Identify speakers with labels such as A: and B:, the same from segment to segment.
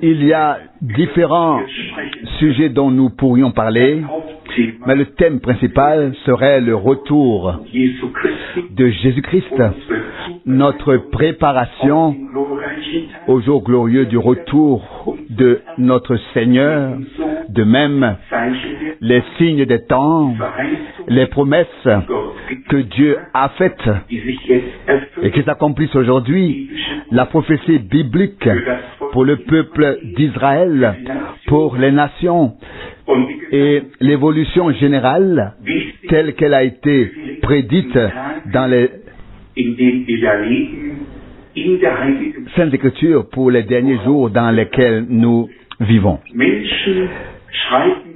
A: Il y a différents sujets dont nous pourrions parler, mais le thème principal serait le retour de Jésus-Christ, notre préparation au jour glorieux du retour de notre Seigneur, de même les signes des temps, les promesses que Dieu a faites et qui s'accomplissent aujourd'hui, la prophétie biblique pour le peuple d'Israël, pour les nations, et l'évolution générale telle qu'elle a été prédite dans les Saintes Écritures pour les derniers jours dans lesquels nous vivons.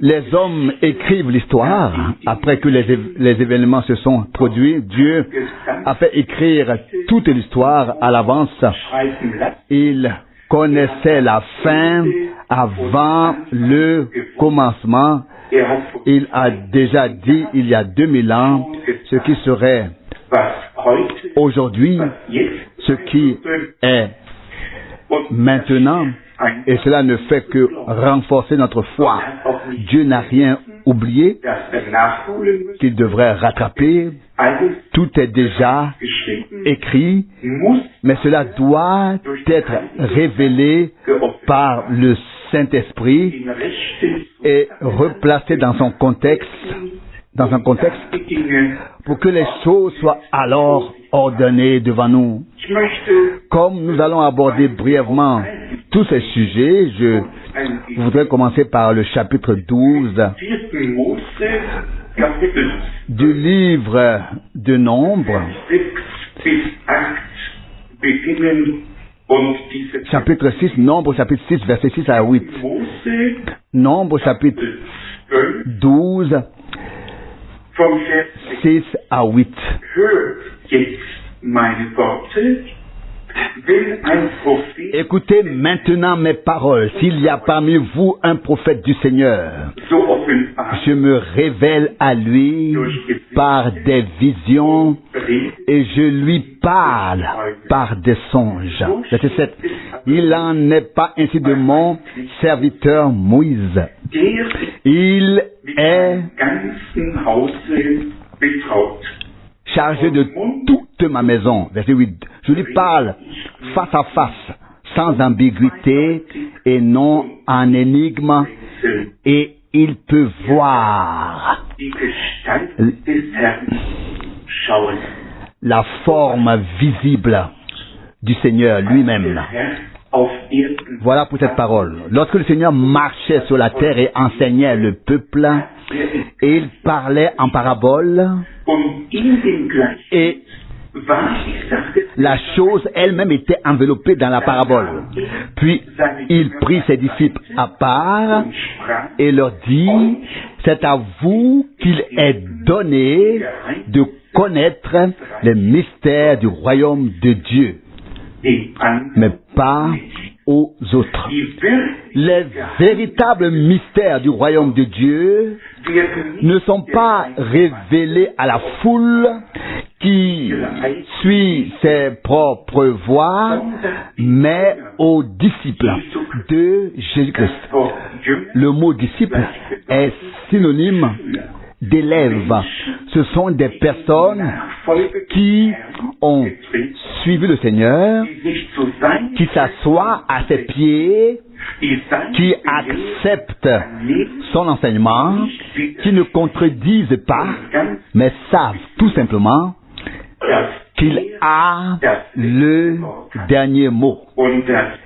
A: Les hommes écrivent l'histoire après que les événements se sont produits. Dieu a fait écrire toute l'histoire à l'avance. Il connaissait la fin avant le commencement. Il a déjà dit il y a 2000 ans ce qui serait aujourd'hui, ce qui est maintenant, et cela ne fait que renforcer notre foi. Dieu n'a rien oublié qu'il devrait rattraper. Tout est déjà écrit, mais cela doit être révélé par le Saint-Esprit et replacé dans un contexte pour que les choses soient alors ordonnées devant nous. Comme nous allons aborder brièvement tous ces sujets, je voudrais commencer par le chapitre 12 du livre de Nombre, chapitre 6, Nombre chapitre 6, versets 6 à 8. Nombre chapitre 12, 6 à 8. Écoutez maintenant mes paroles. S'il y a parmi vous un prophète du Seigneur, je me révèle à lui par des visions et je lui parle par des songes. Verset 7. Il n'en est pas ainsi de mon serviteur Moïse. Il est chargé de toute ma maison. Verset 8. Je lui parle face à face, sans ambiguïté et non en énigme, et il peut voir la forme visible du Seigneur lui-même. Voilà pour cette parole. Lorsque le Seigneur marchait sur la terre et enseignait le peuple, et il parlait en parabole, et la chose elle-même était enveloppée dans la parabole. Puis il prit ses disciples à part et leur dit, c'est à vous qu'il est donné de connaître les mystères du royaume de Dieu, mais pas aux autres. Les véritables mystères du royaume de Dieu ne sont pas révélés à la foule qui suit ses propres voies, mais aux disciples de Jésus-Christ. Le mot disciple est synonyme d'élève. Ce sont des personnes qui ont suivi le Seigneur, qui s'assoient à ses pieds, qui acceptent son enseignement, qui ne contredisent pas, mais savent tout simplement qu'il a le dernier mot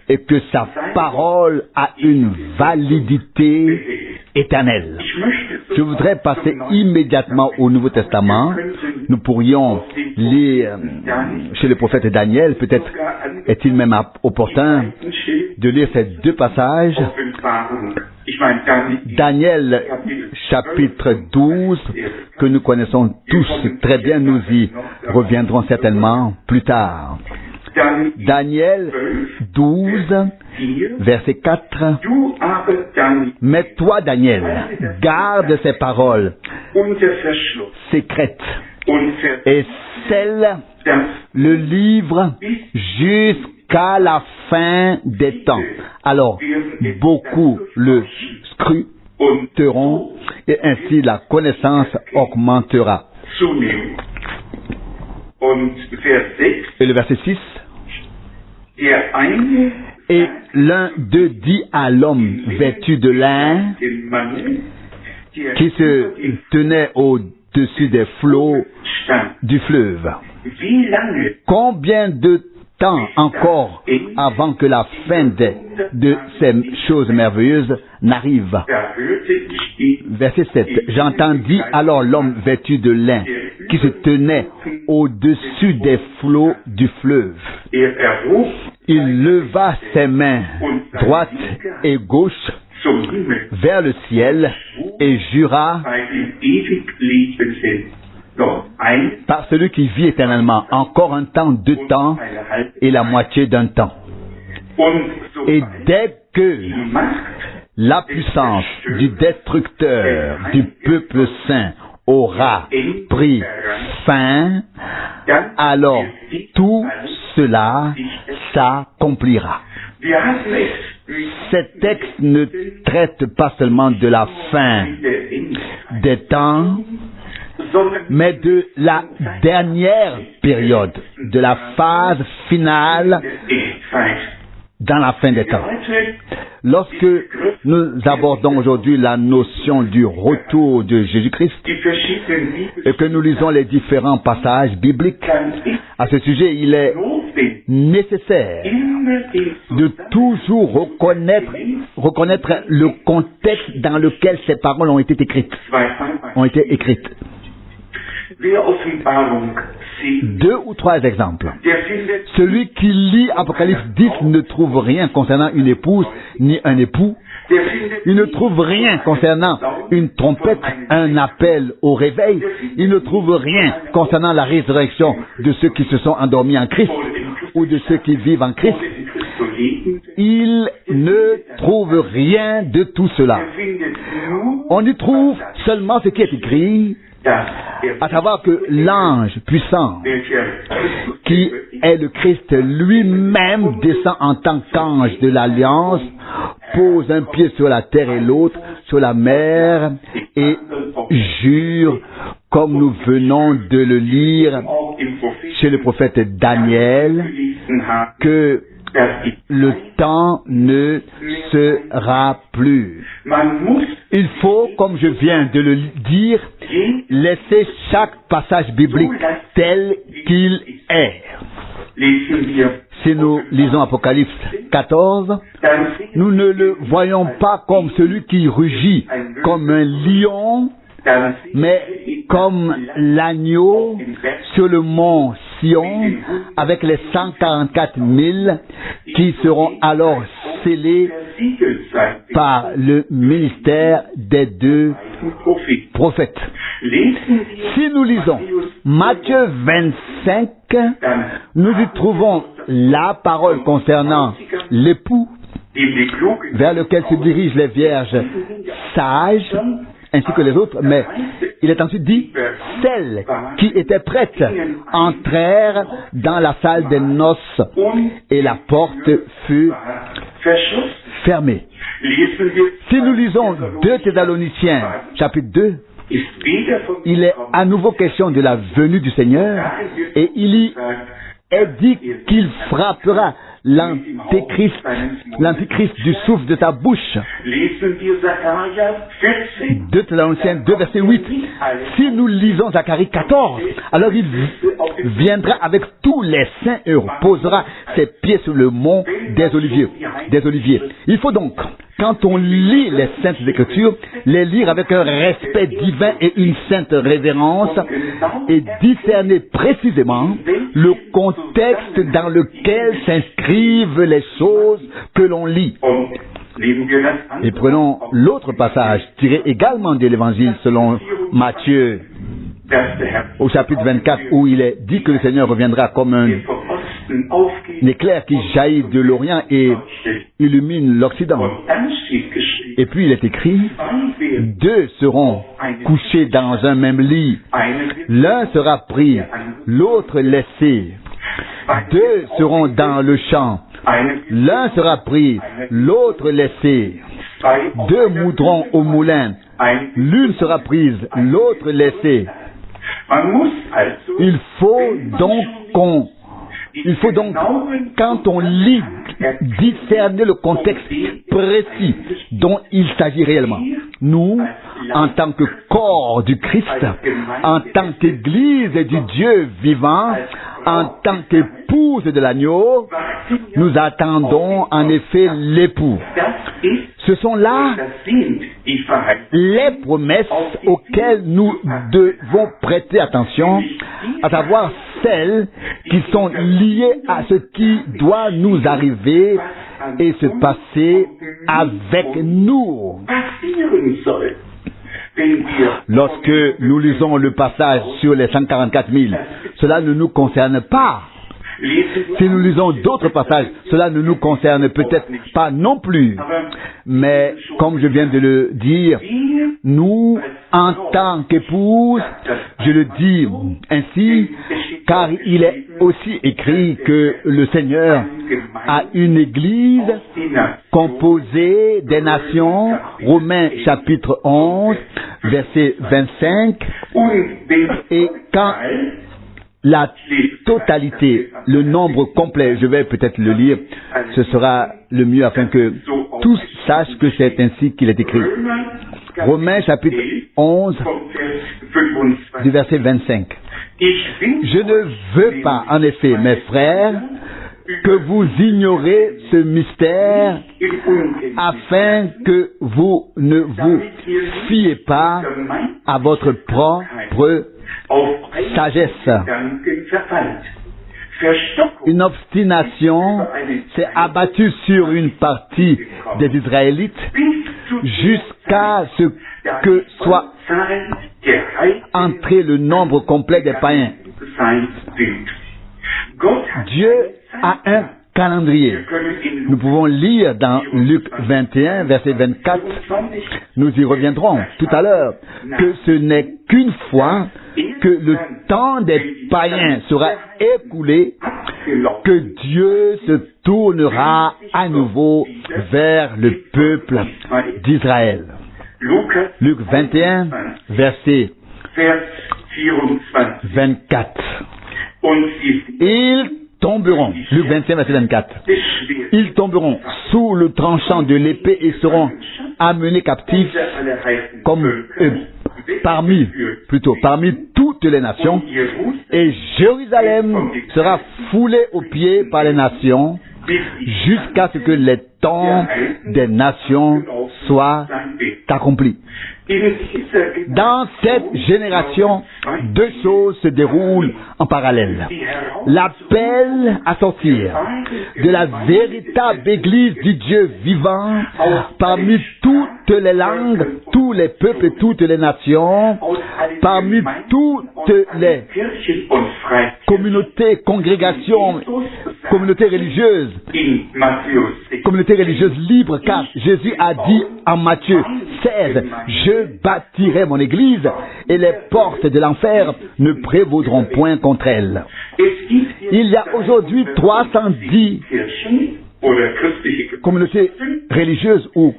A: et que sa parole a une validité éternelle. Je voudrais passer immédiatement au Nouveau Testament. Nous pourrions lire chez le prophète Daniel, peut-être est-il même opportun de lire ces deux passages. Daniel chapitre 12, que nous connaissons tous très bien, nous y reviendrons certainement plus tard. Daniel 12, verset 4. Mais toi, Daniel, garde ces paroles secrètes et scelle le livre jusqu'à jusqu'à la fin des temps. Alors, beaucoup le scruteront et ainsi la connaissance augmentera. Et le verset 6. Et l'un d'eux dit à l'homme vêtu de lin qui se tenait au-dessus des flots du fleuve: combien de temps encore avant que la fin de ces choses merveilleuses n'arrive? Verset 7. J'entendis alors l'homme vêtu de lin qui se tenait au-dessus des flots du fleuve. Il leva ses mains droite et gauche vers le ciel et jura par celui qui vit éternellement, encore un temps, 2 temps et la moitié d'un temps. Et dès que la puissance du destructeur du peuple saint aura pris fin, alors tout cela s'accomplira. Ces textes ne traitent pas seulement de la fin des temps, mais de la dernière période, de la phase finale dans la fin des temps. Lorsque nous abordons aujourd'hui la notion du retour de Jésus-Christ et que nous lisons les différents passages bibliques à ce sujet, il est nécessaire de toujours reconnaître le contexte dans lequel ces paroles ont été écrites. 2 ou 3 exemples. Celui qui lit Apocalypse 10 ne trouve rien concernant une épouse ni un époux. Il ne trouve rien concernant une trompette, un appel au réveil. Il ne trouve rien concernant la résurrection de ceux qui se sont endormis en Christ ou de ceux qui vivent en Christ. Il ne trouve rien de tout cela. On y trouve seulement ce qui est écrit, à savoir que l'ange puissant, qui est le Christ lui-même, descend en tant qu'ange de l'Alliance, pose un pied sur la terre et l'autre sur la mer, et jure, comme nous venons de le lire chez le prophète Daniel, que le temps ne sera plus. Il faut, comme je viens de le dire, laisser chaque passage biblique tel qu'il est. Si nous lisons Apocalypse 14, nous ne le voyons pas comme celui qui rugit comme un lion, mais comme l'agneau sur le mont Sion, avec les 144 000 qui seront alors scellés par le ministère des 2 prophètes. Si nous lisons Matthieu 25, nous y trouvons la parole concernant l'époux vers lequel se dirigent les vierges sages, ainsi que les autres, mais il est ensuite dit, celles qui étaient prêtes entrèrent dans la salle des noces et la porte fut fermée. Si nous lisons 2 Thessaloniciens, chapitre 2, il est à nouveau question de la venue du Seigneur et il y est dit qu'il frappera l'antéchrist du souffle de ta bouche. 2 Thessaloniciens 2, verset 8. Si nous lisons Zacharie 14, alors il viendra avec tous les saints et posera ses pieds sur le mont des Oliviers. Il faut donc, quand on lit les Saintes Écritures, les lire avec un respect divin et une sainte révérence et discerner précisément le contexte dans lequel s'inscrivent les choses que l'on lit. Et prenons l'autre passage tiré également de l'Évangile selon Matthieu au chapitre 24 où il est dit que le Seigneur reviendra comme un éclair qui jaillit de l'Orient et illumine l'Occident. Et puis il est écrit, 2 seront couchés dans un même lit, l'un sera pris, l'autre laissé. Deux seront dans le champ. L'un sera pris, l'autre laissé. Deux moudront au moulin. L'une sera prise, l'autre laissée. Il faut donc, quand on lit, discerner le contexte précis dont il s'agit réellement. Nous, en tant que corps du Christ, en tant qu'Église du Dieu vivant, en tant qu'épouse de l'agneau, nous attendons en effet l'époux. Ce sont là les promesses auxquelles nous devons prêter attention, à savoir celles qui sont liées à ce qui doit nous arriver et se passer avec nous. Lorsque nous lisons le passage sur les 144 000, cela ne nous concerne pas. Si nous lisons d'autres passages, cela ne nous concerne peut-être pas non plus. Mais, comme je viens de le dire, nous, en tant qu'épouse, je le dis ainsi, car il est aussi écrit que le Seigneur a une église composée des nations, Romains chapitre 11, verset 25, et quand la totalité, le nombre complet, je vais peut-être le lire, ce sera le mieux afin que tous sachent que c'est ainsi qu'il est écrit. Romains chapitre 11, du verset 25. Je ne veux pas, en effet, mes frères, que vous ignorez ce mystère afin que vous ne vous fiez pas à votre propre sagesse. Une obstination s'est abattue sur une partie des Israélites jusqu'à ce que soit entré le nombre complet des païens. Dieu a un calendrier. Nous pouvons lire dans Luc 21, verset 24, nous y reviendrons tout à l'heure, que ce n'est qu'une fois que le temps des païens sera écoulé, que Dieu se tournera à nouveau vers le peuple d'Israël. Luc 21, verset 24. Ils tomberont, Luc 21, verset 24, ils tomberont sous le tranchant de l'épée et seront amenés captifs parmi toutes les nations, et Jérusalem sera foulée aux pieds par les nations jusqu'à ce que les temps des nations soient accomplis. Dans cette génération, deux choses se déroulent en parallèle. L'appel à sortir de la véritable Église du Dieu vivant parmi toutes les langues, tous les peuples et toutes les nations, parmi toutes les communautés, congrégations, communautés religieuses libres, car Jésus a dit en Matthieu 16, je bâtirai mon église et les portes de l'enfer ne prévaudront point contre elle. Il y a aujourd'hui 310 communautés religieuses ou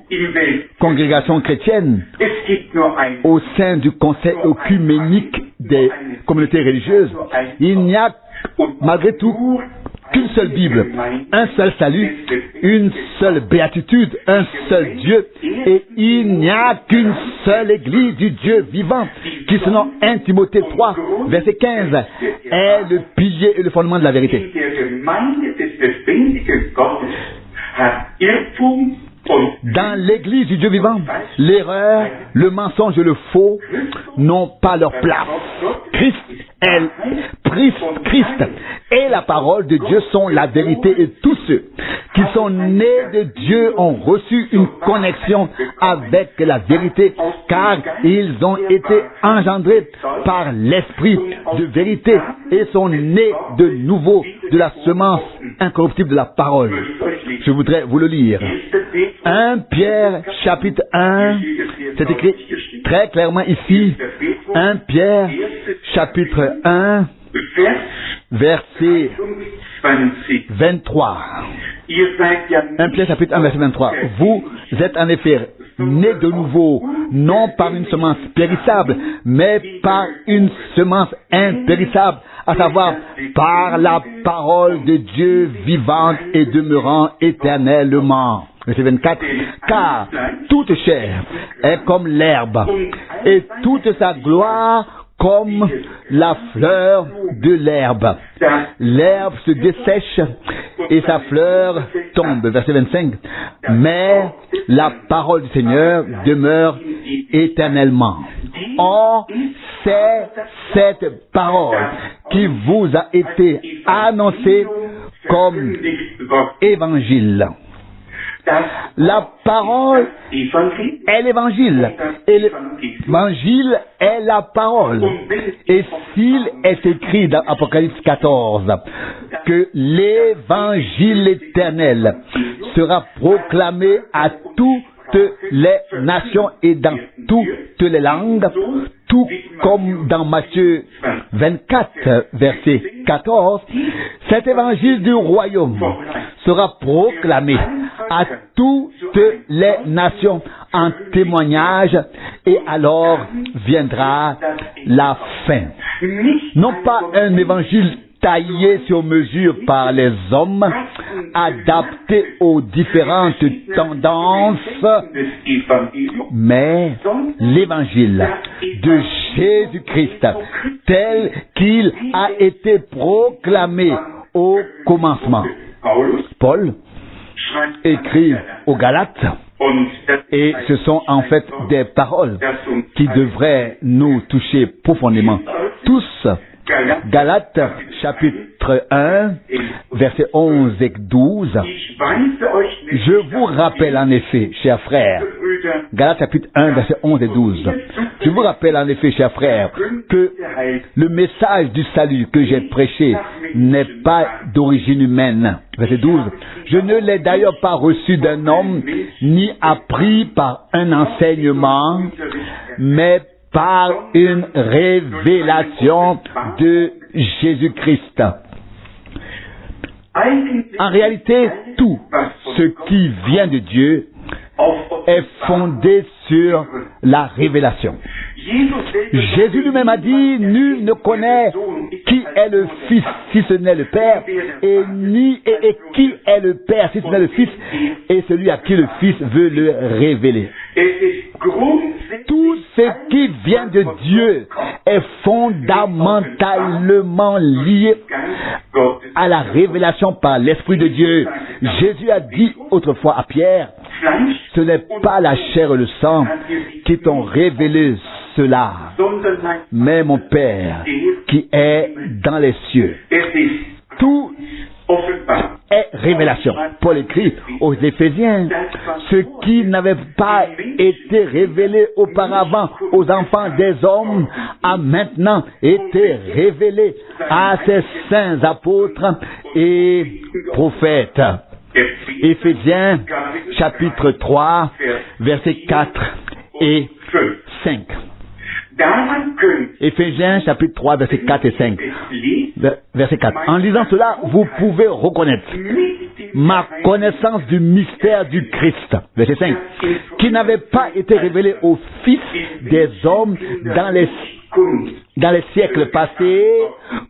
A: congrégations chrétiennes au sein du conseil œcuménique des communautés religieuses. Il n'y a malgré tout qu'une seule Bible, un seul salut, une seule béatitude, un seul Dieu, et il n'y a qu'une seule Église du Dieu vivant, qui selon 1 Timothée 3, verset 15, est le pilier et le fondement de la vérité. Dans l'Église du Dieu vivant, l'erreur, le mensonge et le faux n'ont pas leur place. Christ et la parole de Dieu sont la vérité, et tous ceux qui sont nés de Dieu ont reçu une connexion avec la vérité, car ils ont été engendrés par l'esprit de vérité et sont nés de nouveau de la semence incorruptible de la parole. Je voudrais vous le lire. 1 Pierre chapitre 1, c'est écrit très clairement ici, 1 Pierre chapitre 1, verset 23. 1 Pierre chapitre 1 verset 23. Vous êtes en effet nés de nouveau, non par une semence périssable, mais par une semence impérissable, à savoir par la parole de Dieu vivante et demeurant éternellement. Verset 24. Car toute chair est comme l'herbe, et toute sa gloire comme la fleur de l'herbe. L'herbe se dessèche et sa fleur tombe. Verset 25. Mais la parole du Seigneur demeure éternellement. Or, c'est cette parole qui vous a été annoncée comme évangile. La parole est l'évangile. Et l'évangile est la parole. Et s'il est écrit dans Apocalypse 14 que l'évangile éternel sera proclamé à toutes les nations et dans toutes les langues, tout comme dans Matthieu 24, verset 14, cet évangile du royaume sera proclamé à toutes les nations en témoignage, et alors viendra la fin. Non pas un évangile taillé sur mesure par les hommes, adapté aux différentes tendances, mais l'évangile de Jésus-Christ tel qu'il a été proclamé au commencement. Paul écrit aux Galates, et ce sont en fait des paroles qui devraient nous toucher profondément. Tous. Galates chapitre 1, versets 11 et 12. Je vous rappelle en effet, chers frères, Galates chapitre 1, versets 11 et 12. Je vous rappelle en effet, chers frères, que le message du salut que j'ai prêché n'est pas d'origine humaine. Verset 12. Je ne l'ai d'ailleurs pas reçu d'un homme, ni appris par un enseignement, mais par une révélation de Jésus-Christ. En réalité, tout ce qui vient de Dieu est fondé sur la révélation. Jésus lui-même a dit, nul ne connaît qui est le Fils si ce n'est le Père, et qui est le Père si ce n'est le Fils, et celui à qui le Fils veut le révéler. Tout ce qui vient de Dieu est fondamentalement lié à la révélation par l'Esprit de Dieu. Jésus a dit autrefois à Pierre, ce n'est pas la chair et le sang qui t'ont révélé cela, mais mon Père qui est dans les cieux. Tout est révélation. Paul écrit aux Éphésiens, ce qui n'avait pas été révélé auparavant aux enfants des hommes a maintenant été révélé à ses saints apôtres et prophètes. Éphésiens chapitre 3, versets 4 et 5. Éphésiens chapitre 3, versets 4 et 5. Verset 4. En lisant cela, vous pouvez reconnaître ma connaissance du mystère du Christ. Verset 5. Qui n'avait pas été révélé aux fils des hommes dans les siècles passés,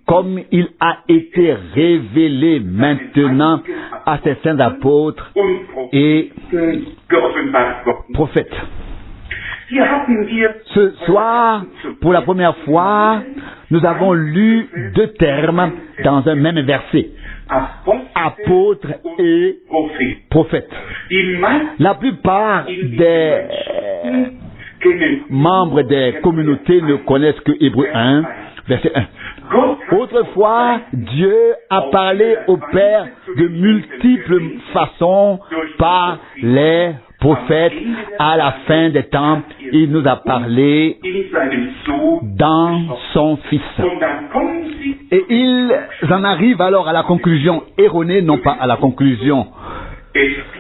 A: comme il a été révélé maintenant à ses saints apôtres et prophètes. Ce soir, pour la première fois, nous avons lu deux termes dans un même verset. Apôtre et prophète. La plupart des membres des communautés ne connaissent que Hébreux 1, verset 1. Autrefois, Dieu a parlé au Père de multiples façons par les prophètes. À la fin des temps, il nous a parlé dans son Fils. Et ils en arrivent alors à la conclusion erronée, non pas à la conclusion,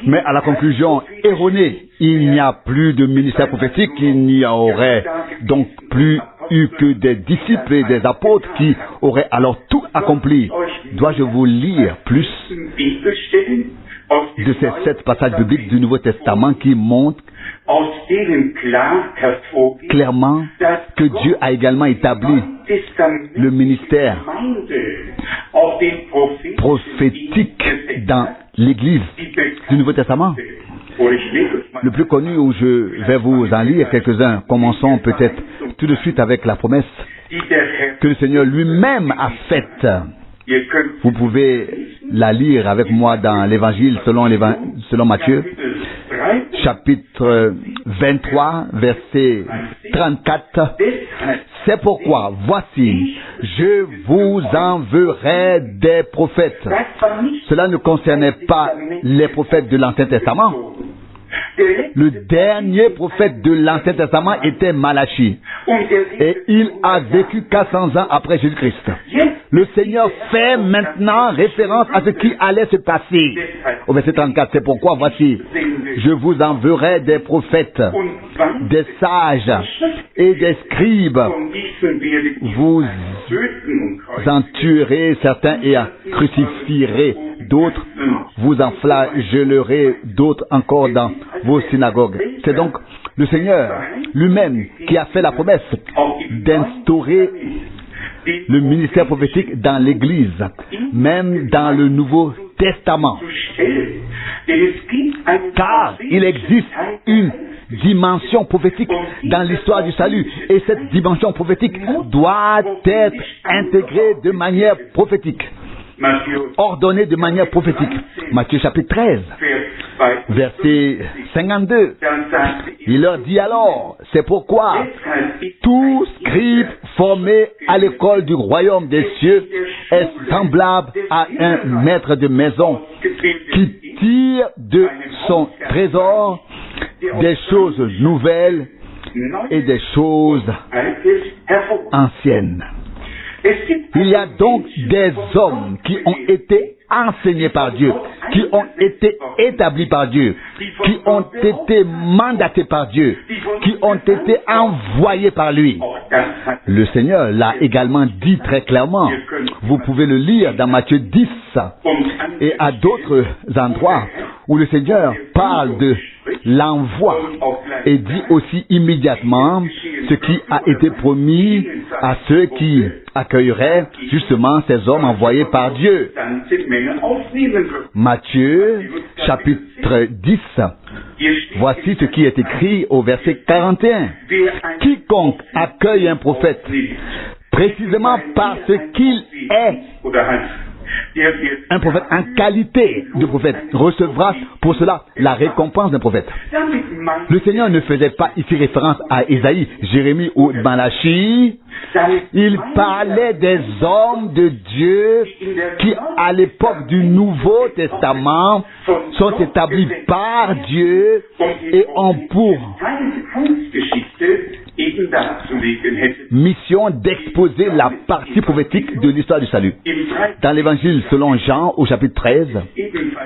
A: mais à la conclusion erronée. Il n'y a plus de ministère prophétique, il n'y aurait donc plus eu que des disciples et des apôtres qui auraient alors tout accompli. dois-je vous lire plus de ces 7 passages bibliques du Nouveau Testament qui montrent clairement que Dieu a également établi le ministère prophétique dans l'Église du Nouveau Testament. Le plus connu, où je vais vous en lire quelques-uns, commençons peut-être tout de suite avec la promesse que le Seigneur lui-même a faite. Vous pouvez la lire avec moi dans l'Évangile selon Matthieu, chapitre 23, verset 34. C'est pourquoi, voici, je vous enverrai des prophètes. Cela ne concernait pas les prophètes de l'Ancien Testament. Le dernier prophète de l'Ancien Testament était Malachie. Et il a vécu 400 ans après Jésus-Christ. Le Seigneur fait maintenant référence à ce qui allait se passer. Au verset 34, c'est pourquoi, voici, je vous enverrai des prophètes, des sages et des scribes. Vous en tuerez certains et en crucifierez d'autres. Vous en flagellerez d'autres encore dans vos synagogues. C'est donc le Seigneur lui-même qui a fait la promesse d'instaurer le ministère prophétique dans l'Église, même dans le Nouveau Testament. Car il existe une dimension prophétique dans l'histoire du salut, et cette dimension prophétique doit être intégrée de manière prophétique, ordonnée de manière prophétique. Matthieu chapitre 13, verset 52. Il leur dit alors, c'est pourquoi tout scribe formé à l'école du royaume des cieux est semblable à un maître de maison qui tire de son trésor des choses nouvelles et des choses anciennes. Il y a donc des hommes qui ont été enseignés par Dieu, qui ont été établis par Dieu, qui ont été mandatés par Dieu, qui ont été envoyés par lui. Le Seigneur l'a également dit très clairement. Vous pouvez le lire dans Matthieu 10 et à d'autres endroits où le Seigneur parle de l'envoi et dit aussi immédiatement ce qui a été promis à ceux qui accueilleraient justement ces hommes envoyés par Dieu. Matthieu chapitre 10, voici ce qui est écrit au verset 41. Quiconque accueille un prophète, précisément parce qu'il est un prophète en qualité de prophète, recevra pour cela la récompense d'un prophète. Le Seigneur ne faisait pas ici référence à Isaïe, Jérémie ou Malachie. Il parlait des hommes de Dieu qui, à l'époque du Nouveau Testament, sont établis par Dieu et ont pour mission d'exposer la partie prophétique de l'histoire du salut. Dans l'Évangile selon Jean, au chapitre 13,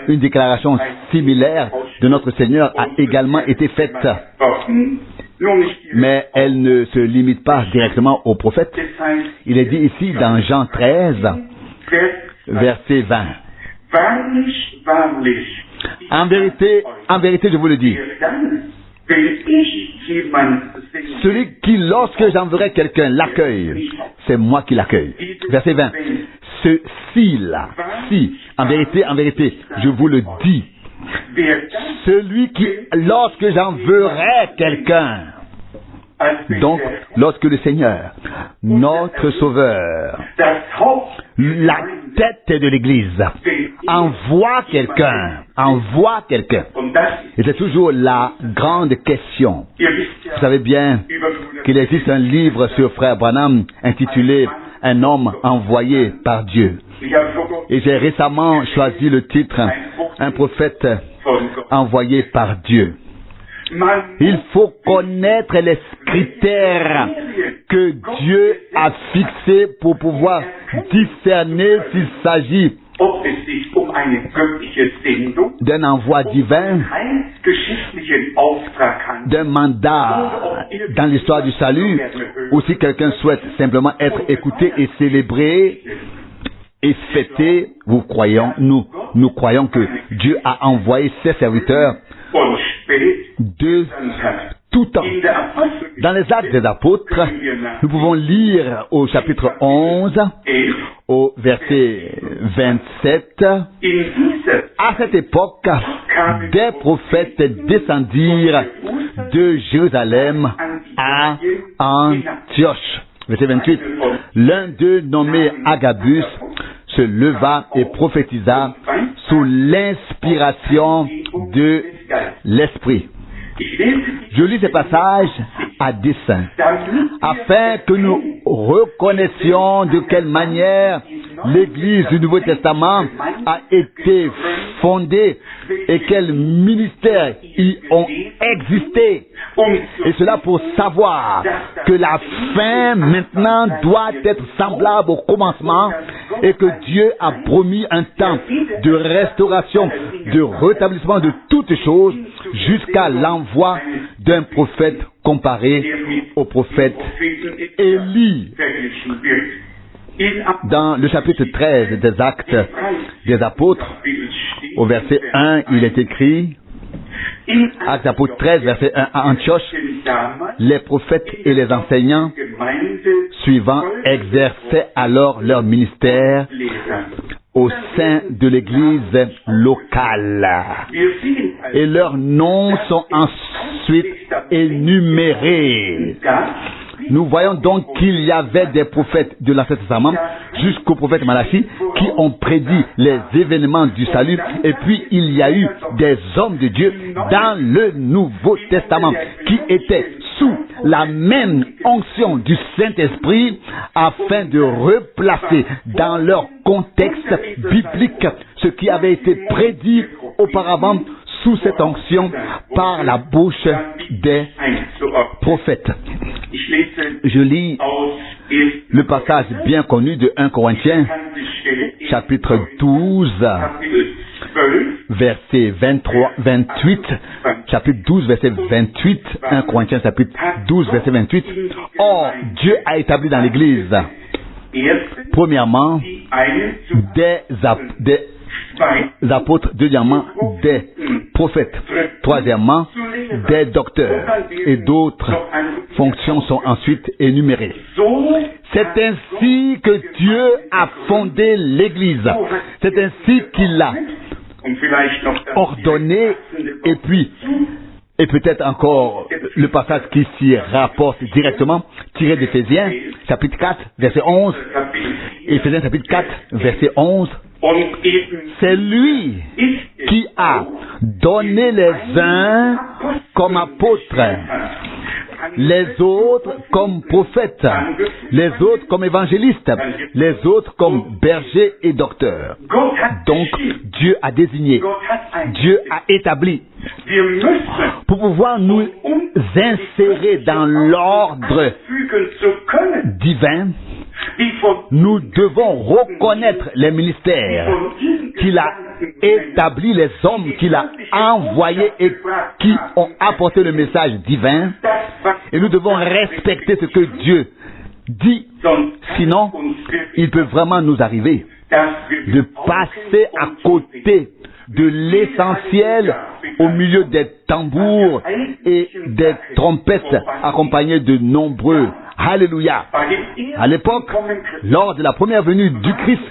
A: une déclaration similaire de notre Seigneur a également été faite. Mais elle ne se limite pas directement aux prophètes. Il est dit ici dans Jean 13, verset 20. En vérité, je vous le dis, celui qui, lorsque j'enverrai quelqu'un, l'accueille, c'est moi qui l'accueille. Verset 20. Ceci-là, si, en vérité, je vous le dis, celui qui, lorsque j'enverrai quelqu'un, donc, lorsque le Seigneur, notre Sauveur, la tête de l'Église, envoie quelqu'un, et c'est toujours la grande question. Vous savez bien qu'il existe un livre sur Frère Branham intitulé « Un homme envoyé par Dieu ». Et j'ai récemment choisi le titre « Un prophète envoyé par Dieu ». Il faut connaître les critères que Dieu a fixés pour pouvoir discerner s'il s'agit d'un envoi divin, d'un mandat dans l'histoire du salut, ou si quelqu'un souhaite simplement être écouté et célébré est fêté, nous croyons que Dieu a envoyé ses serviteurs de tout temps. Dans les Actes des Apôtres, nous pouvons lire au chapitre 11, au verset 27, à cette époque, des prophètes descendirent de Jérusalem à Antioche. Verset 28, l'un d'eux, nommé Agabus, se leva et prophétisa sous l'inspiration de l'Esprit. Je lis ces passages à dessein, afin que nous reconnaissions de quelle manière l'Église du Nouveau Testament a été fondée et quels ministères y ont existé. Et cela pour savoir que la fin maintenant doit être semblable au commencement et que Dieu a promis un temps de restauration, de rétablissement de toutes choses jusqu'à l'envoi d'un prophète comparé au prophète Élie. Dans le chapitre 13 des Actes des Apôtres, au verset 1, il est écrit, Actes des Apôtres 13, verset 1, à Antioche, les prophètes et les enseignants suivants exerçaient alors leur ministère au sein de l'église locale. Et leurs noms sont ensuite énumérés. Nous voyons donc qu'il y avait des prophètes de l'Ancien Testament jusqu'au prophète Malachie qui ont prédit les événements du salut. Et puis il y a eu des hommes de Dieu dans le Nouveau Testament qui étaient sous la même onction du Saint-Esprit afin de replacer dans leur contexte biblique ce qui avait été prédit auparavant sous cette onction par la bouche des prophètes. Je lis le passage bien connu de 1 Corinthiens, chapitre 12, verset 28, chapitre 12, verset 28, 1 Corinthiens, chapitre 12, verset 28. Or, Dieu a établi dans l'Église, premièrement, des apôtres, deuxièmement, des prophètes, troisièmement, des docteurs, et d'autres fonctions sont ensuite énumérées. C'est ainsi que Dieu a fondé l'Église. C'est ainsi qu'il l'a ordonné, et peut-être encore le passage qui s'y rapporte directement, tiré d'Éphésiens, chapitre 4, verset 11, Éphésiens chapitre 4, verset 11, c'est lui qui a donné les uns comme apôtres, les autres comme prophètes, les autres comme évangélistes, les autres comme bergers et docteurs. Donc, Dieu a désigné, Dieu a établi. Pour pouvoir nous insérer dans l'ordre divin, nous devons reconnaître les ministères qu'il a établis, les hommes qu'il a envoyés et qui ont apporté le message divin, et nous devons respecter ce que Dieu dit. Sinon, il peut vraiment nous arriver de passer à côté de l'essentiel au milieu des tambours et des trompettes accompagnés de nombreux Alléluia. À l'époque, lors de la première venue du Christ,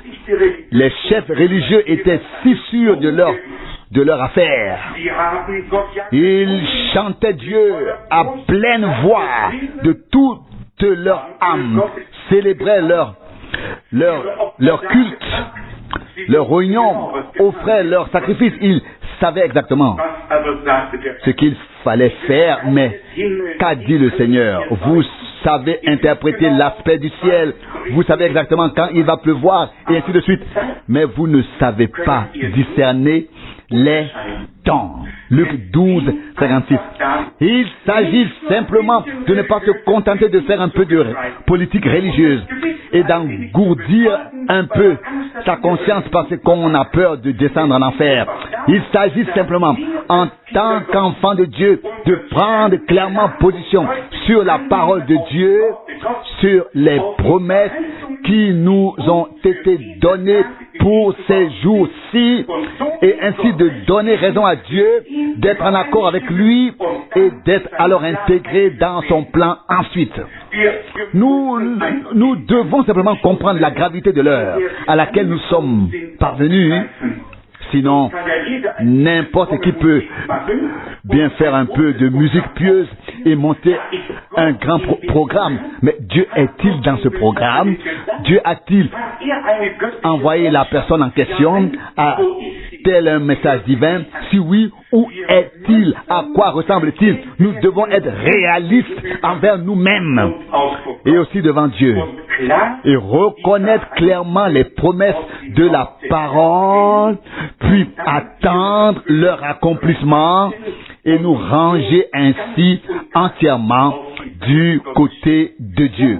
A: les chefs religieux étaient si sûrs de leur affaire. Ils chantaient Dieu à pleine voix de toute leur âme, célébraient leur culte, leur réunion, offraient leurs sacrifices. Ils savaient exactement ce qu'il fallait faire, mais qu'a dit le Seigneur? Vous savez interpréter l'aspect du ciel, vous savez exactement quand il va pleuvoir, et ainsi de suite, mais vous ne savez pas discerner les temps. Luc 12, 56. Il s'agit simplement de ne pas se contenter de faire un peu de politique religieuse et d'engourdir un peu sa conscience parce qu'on a peur de descendre en enfer. Il s'agit simplement, en tant qu'enfant de Dieu, de prendre clairement position sur la parole de Dieu, sur les promesses qui nous ont été donnés pour ces jours-ci, et ainsi de donner raison à Dieu d'être en accord avec lui et d'être alors intégré dans son plan ensuite. Nous devons simplement comprendre la gravité de l'heure à laquelle nous sommes parvenus. Sinon, n'importe qui peut bien faire un peu de musique pieuse et monter un grand programme. Mais Dieu est-il dans ce programme? Dieu a-t-il envoyé la personne en question à tel un message divin? Si oui, où est-il? À quoi ressemble-t-il? Nous devons être réalistes envers nous-mêmes et aussi devant Dieu et reconnaître clairement les promesses de la parole, puis attendre leur accomplissement et nous ranger ainsi entièrement du côté de Dieu.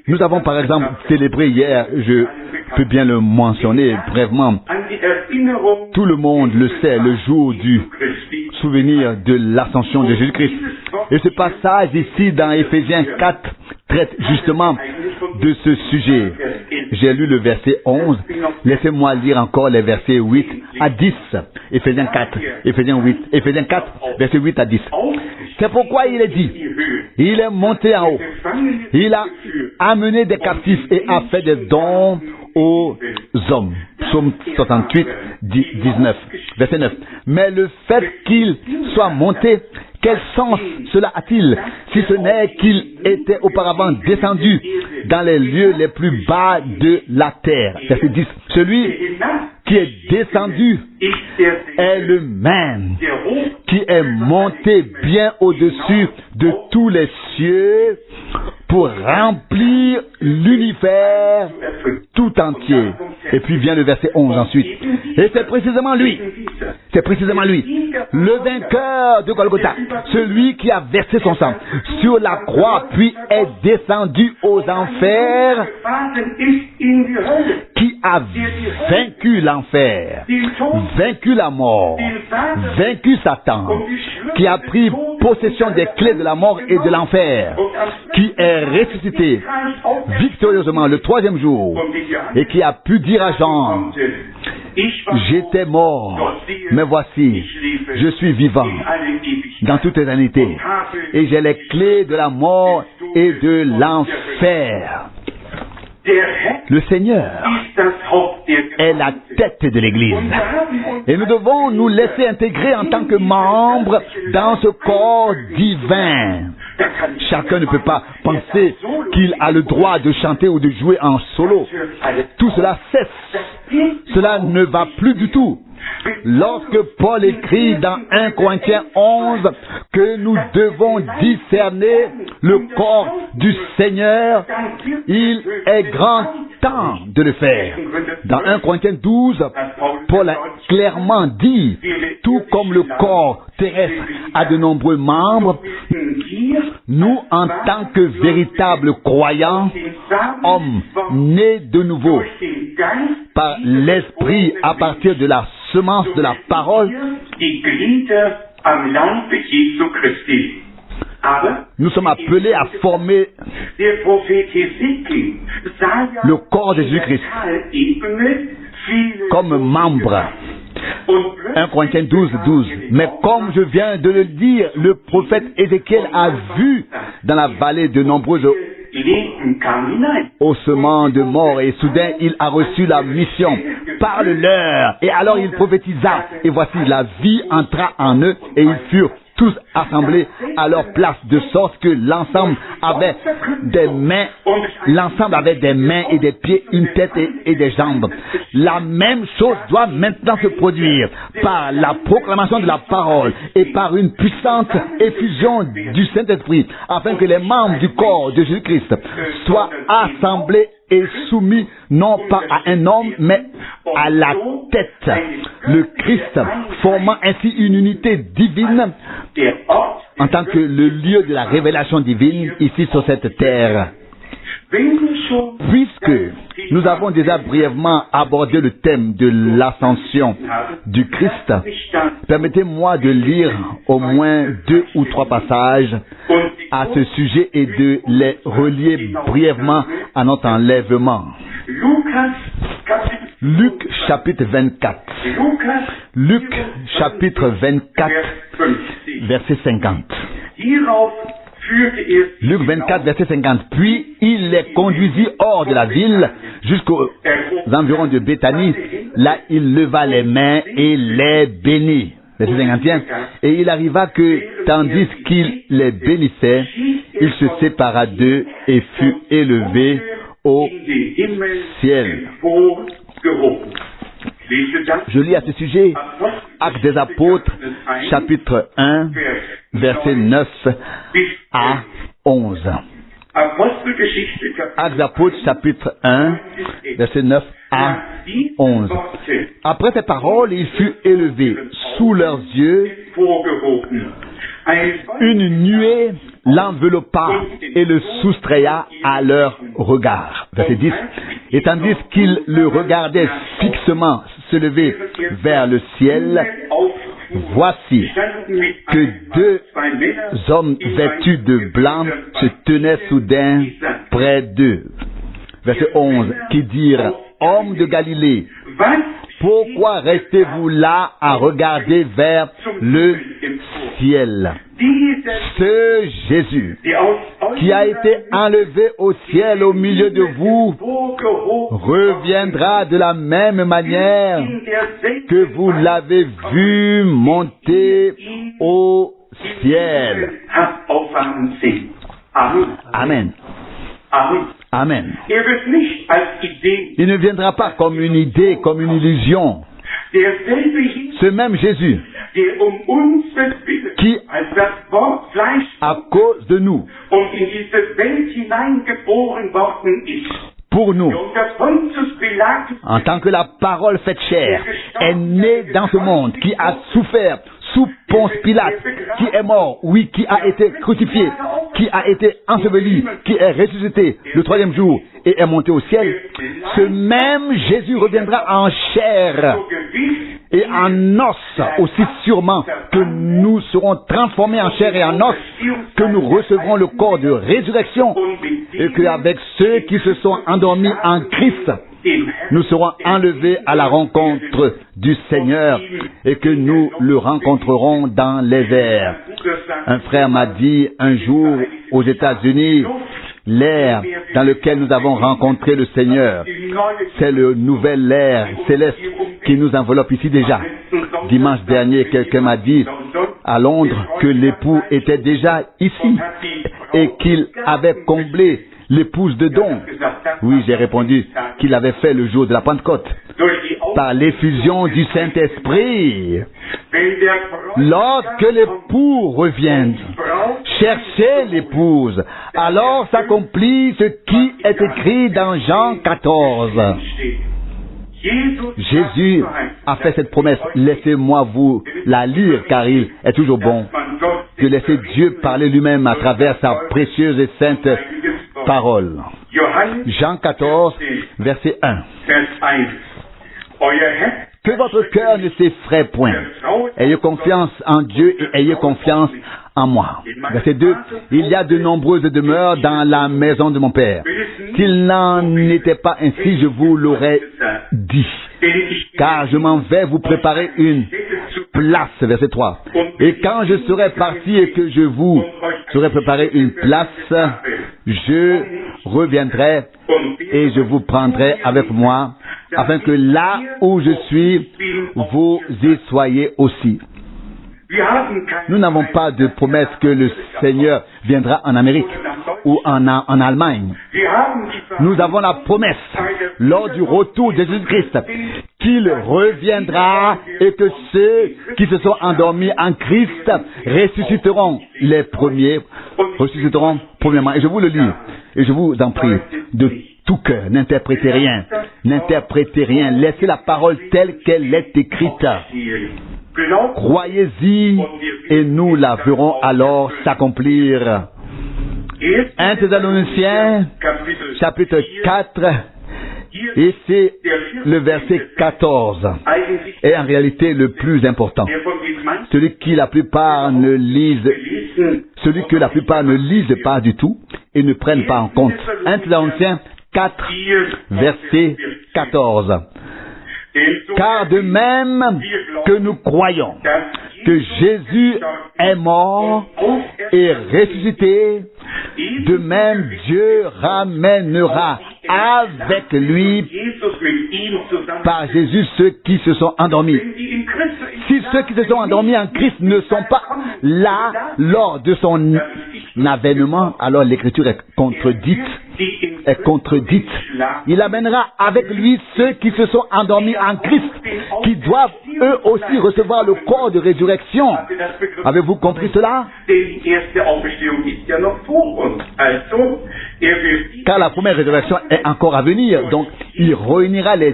A: Nous avons par exemple célébré hier, je peux bien le mentionner brièvement, tout le monde le sait, le jour du souvenir de l'ascension de Jésus-Christ. Et ce passage ici dans Éphésiens 4 traite justement de ce sujet. J'ai lu le verset 11. Laissez-moi lire encore les versets 8 à 10. Éphésiens 4, Éphésiens 4, versets 8 à 10. C'est pourquoi il est dit, il est monté en haut. Il a amené des captifs et a fait des dons aux hommes. Psaume 68, 19, verset 9. Mais le fait qu'il soit monté, quel sens cela a-t-il, si ce n'est qu'il était auparavant descendu dans les lieux les plus bas de la terre? Verset 10. Celui qui est descendu est le même qui est monté bien au-dessus de tous les cieux pour remplir l'univers tout entier. Et puis vient le verset 11 ensuite. Et c'est précisément lui, le vainqueur de Golgotha, celui qui a versé son sang sur la croix, puis est descendu aux enfers, qui a vaincu l'enfer, vaincu la mort, vaincu Satan, qui a pris possession des clés de la mort et de l'enfer, qui est ressuscité victorieusement le troisième jour et qui a pu dire à Jean, j'étais mort, mais voici, je suis vivant dans toute éternité et j'ai les clés de la mort et de l'enfer. Le Seigneur est la tête de l'Église. Et nous devons nous laisser intégrer en tant que membres dans ce corps divin. Chacun ne peut pas penser qu'il a le droit de chanter ou de jouer en solo. Tout cela cesse. Cela ne va plus du tout. Lorsque Paul écrit dans 1 Corinthiens 11 que nous devons discerner le corps du Seigneur, il est grand temps de le faire. Dans 1 Corinthiens 12, Paul a clairement dit, tout comme le corps terrestre a de nombreux membres, nous, en tant que véritables croyants, hommes nés de nouveau par l'Esprit à partir de la semence de la parole, nous sommes appelés à former le corps de Jésus-Christ comme membre. 1 Corinthiens 12, 12. Mais comme je viens de le dire, le prophète Ézéchiel a vu dans la vallée de nombreux ossements de mort et soudain il a reçu la mission. Parle-leur. Et alors il prophétisa. Et voici, la vie entra en eux et ils furent tous assemblés à leur place, de sorte que l'ensemble avait des mains et des pieds, une tête et des jambes. La même chose doit maintenant se produire par la proclamation de la parole et par une puissante effusion du Saint-Esprit, afin que les membres du corps de Jésus-Christ soient assemblés et soumis non pas à un homme, mais à la tête, le Christ, formant ainsi une unité divine en tant que le lieu de la révélation divine ici sur cette terre. Puisque nous avons déjà brièvement abordé le thème de l'ascension du Christ, permettez-moi de lire au moins 2 ou 3 passages à ce sujet et de les relier brièvement à notre enlèvement. Luc chapitre 24. Luc chapitre 24, verset 50. Luc 24, verset 50. Puis il les conduisit hors de la ville jusqu'aux environs de Béthanie. Là, il leva les mains et les bénit. Verset 51. Et il arriva que, tandis qu'il les bénissait, il se sépara d'eux et fut élevé au ciel. Je lis à ce sujet Actes des Apôtres, chapitre 1, verset 9 à 11. Actes des Apôtres, chapitre 1, verset 9 à 11. Après ces paroles, il fut élevé sous leurs yeux. Une nuée l'enveloppa et le soustraya à leur regard. Verset 10. Et tandis qu'ils le regardaient fixement se lever vers le ciel, voici que deux hommes vêtus de blanc se tenaient soudain près d'eux. Verset 11. Qui dirent: Hommes de Galilée, pourquoi restez-vous là à regarder vers le ciel? Ce Jésus qui a été enlevé au ciel au milieu de vous reviendra de la même manière que vous l'avez vu monter au ciel. Amen. Amen. Il ne viendra pas comme une idée, comme une illusion. Ce même Jésus qui, à cause de nous, pour nous, en tant que la parole faite chair, est né dans ce monde, qui a souffert sous Ponce Pilate, qui est mort, oui, qui a été crucifié, qui a été enseveli, qui est ressuscité le troisième jour et est monté au ciel. Ce même Jésus reviendra en chair et en os aussi sûrement que nous serons transformés en chair et en os, que nous recevrons le corps de résurrection et qu'avec ceux qui se sont endormis en Christ, nous serons enlevés à la rencontre du Seigneur et que nous le rencontrerons dans les airs. Un frère m'a dit un jour aux États-Unis, l'air dans lequel nous avons rencontré le Seigneur, c'est le nouvel air céleste qui nous enveloppe ici déjà. Dimanche dernier, quelqu'un m'a dit à Londres que l'époux était déjà ici et qu'il avait comblé l'épouse de don. Oui, j'ai répondu qu'il avait fait le jour de la Pentecôte. Par l'effusion du Saint-Esprit. Lorsque l'époux revient, cherchez l'épouse. Alors s'accomplit ce qui est écrit dans Jean 14. Jésus a fait cette promesse. Laissez-moi vous la lire, car il est toujours bon de laisser Dieu parler lui-même à travers sa précieuse et sainte parole. Jean 14, verset 1. Que votre cœur ne s'effraie point. Ayez confiance en Dieu et ayez confiance en moi. Verset 2. Il y a de nombreuses demeures dans la maison de mon Père. S'il n'en était pas ainsi, je vous l'aurais dit. Car je m'en vais vous préparer une place. Verset 3. Et quand je serai parti et que je vous serai préparé une place, je reviendrai et je vous prendrai avec moi, afin que là où je suis, vous y soyez aussi. Nous n'avons pas de promesse que le Seigneur viendra en Amérique ou en Allemagne. Nous avons la promesse, lors du retour de Jésus-Christ, qu'il reviendra et que ceux qui se sont endormis en Christ ressusciteront. Les premiers ressusciteront premièrement. Et je vous le lis, et je vous en prie, de tout cœur, n'interprétez rien. N'interprétez rien. Laissez la parole telle qu'elle est écrite. Croyez-y et nous la verrons alors s'accomplir. 1 Thessaloniciens, chapitre 4, et c'est le verset 14. Et en réalité le plus important. Celui qui la plupart ne lisent celui que la plupart ne lisent pas du tout et ne prennent pas en compte. 1 Thessaloniciens 4, verset 14. Car de même que nous croyons que Jésus est mort et ressuscité, de même Dieu ramènera avec lui par Jésus ceux qui se sont endormis. Si ceux qui se sont endormis en Christ ne sont pas là lors de son avènement, alors l'écriture est contredite. Il amènera avec lui ceux qui se sont endormis en Christ, qui doivent eux aussi recevoir le corps de résurrection. Avez-vous compris cela? Car la première résurrection est encore à venir, donc il réunira les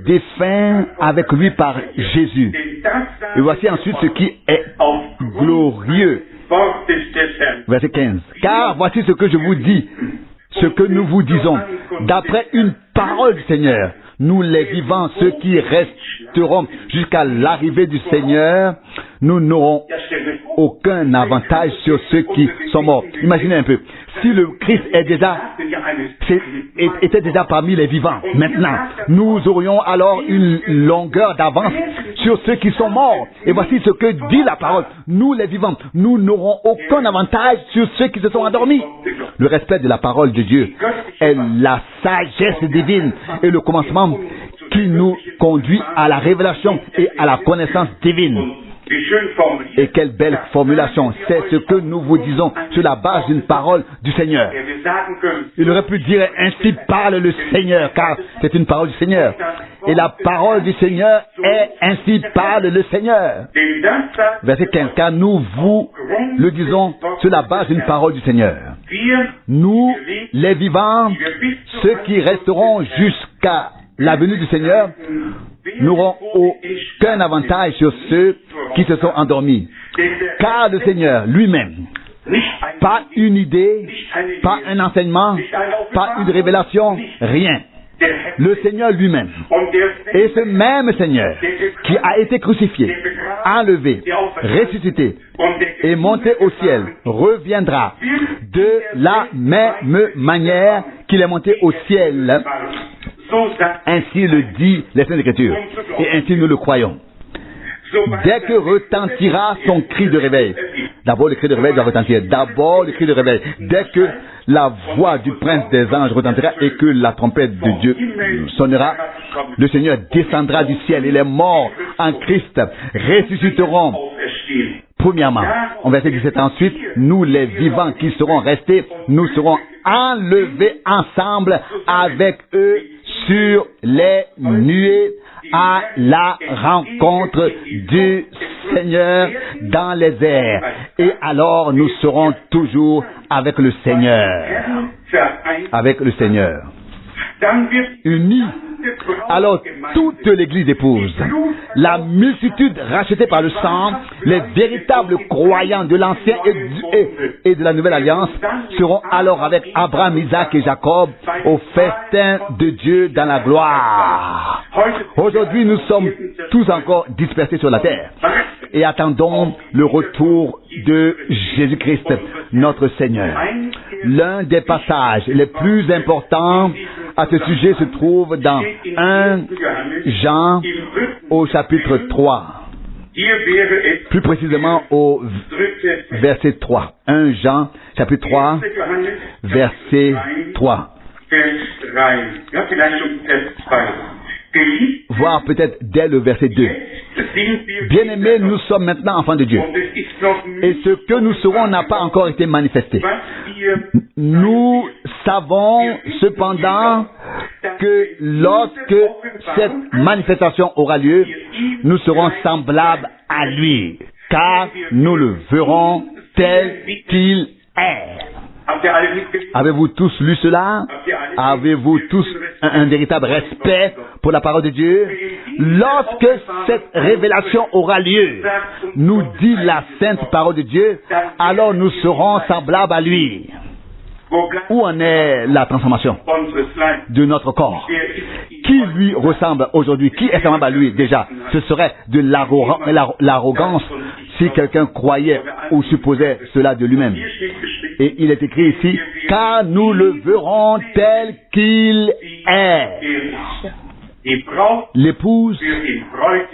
A: défunts avec lui par Jésus. Et voici ensuite ce qui est glorieux. Verset 15. Car voici ce que je vous dis, ce que nous vous disons, d'après une parole du Seigneur. Nous les vivants, ceux qui resteront jusqu'à l'arrivée du Seigneur, nous n'aurons aucun avantage sur ceux qui sont morts. Imaginez un peu, si le Christ était déjà parmi les vivants, maintenant, nous aurions alors une longueur d'avance sur ceux qui sont morts. Et voici ce que dit la parole. Nous les vivants, nous n'aurons aucun avantage sur ceux qui se sont endormis. Le respect de la parole de Dieu est la sagesse divine et le commencement qui nous conduit à la révélation et à la connaissance divine. Et quelle belle formulation. C'est ce que nous vous disons sur la base d'une parole du Seigneur. Il aurait pu dire ainsi parle le Seigneur, car c'est une parole du Seigneur. Et la parole du Seigneur est ainsi parle le Seigneur. Verset 15. Car nous vous le disons sur la base d'une parole du Seigneur. Nous, les vivants, ceux qui resteront jusqu'à la venue du Seigneur, n'auront aucun avantage sur ceux qui se sont endormis. Car le Seigneur lui-même, pas une idée, pas un enseignement, pas une révélation, rien. Le Seigneur lui-même. Et ce même Seigneur qui a été crucifié, enlevé, ressuscité et monté au ciel, reviendra de la même manière qu'il est monté au ciel. Ainsi le dit les Saintes Écritures. Et ainsi nous le croyons. Dès que retentira son cri de réveil. D'abord le cri de réveil doit retentir. D'abord le cri de réveil. Dès que la voix du prince des anges retentira et que la trompette de Dieu sonnera, le Seigneur descendra du ciel et les morts en Christ ressusciteront. Premièrement, on verset 17 ensuite, nous les vivants qui serons restés, nous serons enlevés ensemble avec eux sur les nuées à la rencontre du Seigneur dans les airs. Et alors nous serons toujours avec le Seigneur. Avec le Seigneur. Unis. Alors toute l'Église épouse, la multitude rachetée par le sang, les véritables croyants de l'Ancien et de la Nouvelle Alliance seront alors avec Abraham, Isaac et Jacob au festin de Dieu dans la gloire. Aujourd'hui, nous sommes tous encore dispersés sur la terre et attendons le retour de Jésus-Christ, notre Seigneur. L'un des passages les plus importants à ce sujet se trouve dans 1 Jean au chapitre 3. Plus précisément au verset 3. 1 Jean chapitre 3, verset 3. Voire peut-être dès le verset 2. Bien-aimés, nous sommes maintenant enfants de Dieu. Et ce que nous serons n'a pas encore été manifesté. Nous savons cependant que lorsque cette manifestation aura lieu, nous serons semblables à lui, car nous le verrons tel qu'il est. Avez-vous tous lu cela? Avez-vous tous un véritable respect pour la parole de Dieu? Lorsque cette révélation aura lieu, nous dit la sainte parole de Dieu, alors nous serons semblables à lui. Où en est la transformation de notre corps? Qui lui ressemble aujourd'hui? Qui est semblable à lui déjà? Ce serait de l'arrogance si quelqu'un croyait ou supposait cela de lui-même. Et il est écrit ici, car nous le verrons tel qu'il est. L'épouse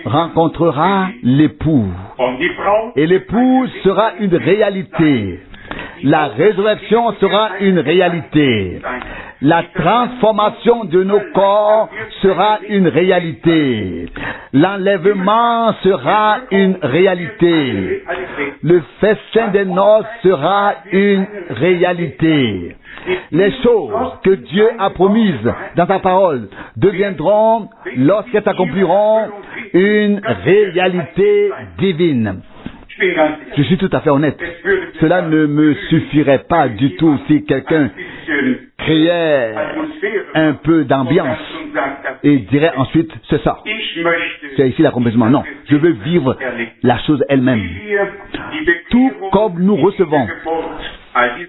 A: rencontrera l'époux. Et l'épouse sera une réalité. La résurrection sera une réalité. La transformation de nos corps sera une réalité. L'enlèvement sera une réalité. Le festin des noces sera une réalité. Les choses que Dieu a promises dans sa parole deviendront, lorsqu'elles s'accompliront, une réalité divine. Je suis tout à fait honnête. Cela ne me suffirait pas du tout si quelqu'un créait un peu d'ambiance et dirait ensuite, c'est ça. C'est ici l'accomplissement. Non, je veux vivre la chose elle-même. Tout comme nous recevons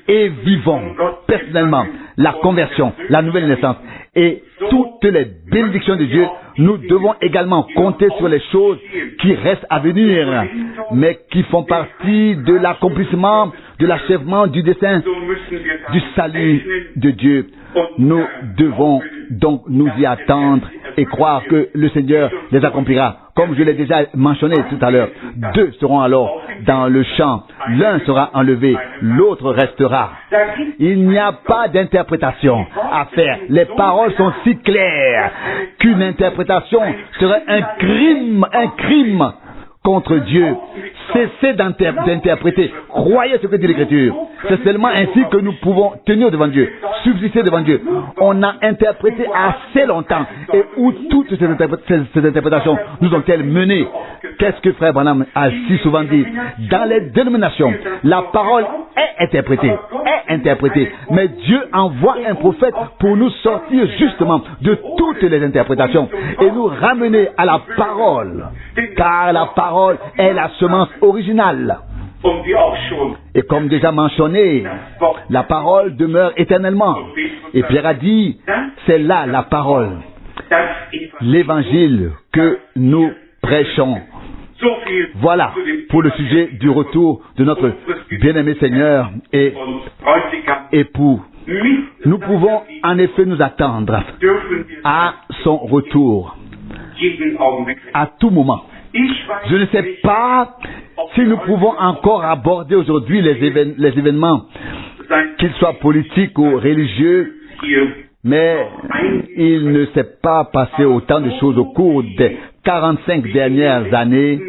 A: et vivons personnellement la conversion, la nouvelle naissance et toutes les bénédictions de Dieu, nous devons également compter sur les choses qui restent à venir, mais qui font partie de l'accomplissement, de l'achèvement du dessein, du salut de Dieu. Nous devons donc nous y attendre et croire que le Seigneur les accomplira. Comme je l'ai déjà mentionné tout à l'heure, 2 seront alors dans le champ. L'un sera enlevé, l'autre restera. Il n'y a pas d'interprétation à faire. Les paroles sont si claires qu'une interprétation serait un crime contre Dieu. Cessez d'interpréter. Croyez ce que dit l'Écriture. C'est seulement ainsi que nous pouvons tenir devant Dieu, subsister devant Dieu. On a interprété assez longtemps. Et où toutes ces interprétations nous ont-elles menés? Qu'est-ce que Frère Branham a si souvent dit? Dans les dénominations, la parole est interprétée. Mais Dieu envoie un prophète pour nous sortir justement de toutes les interprétations et nous ramener à la parole. Car la parole est la semence originale. Et comme déjà mentionné, la parole demeure éternellement. Et Pierre a dit, c'est là la parole, l'évangile que nous prêchons. Voilà pour le sujet du retour de notre bien-aimé Seigneur et époux. Nous pouvons en effet nous attendre à son retour à tout moment. Je ne sais pas si nous pouvons encore aborder aujourd'hui les événements, qu'ils soient politiques ou religieux, mais il ne s'est pas passé autant de choses au cours des 45 dernières années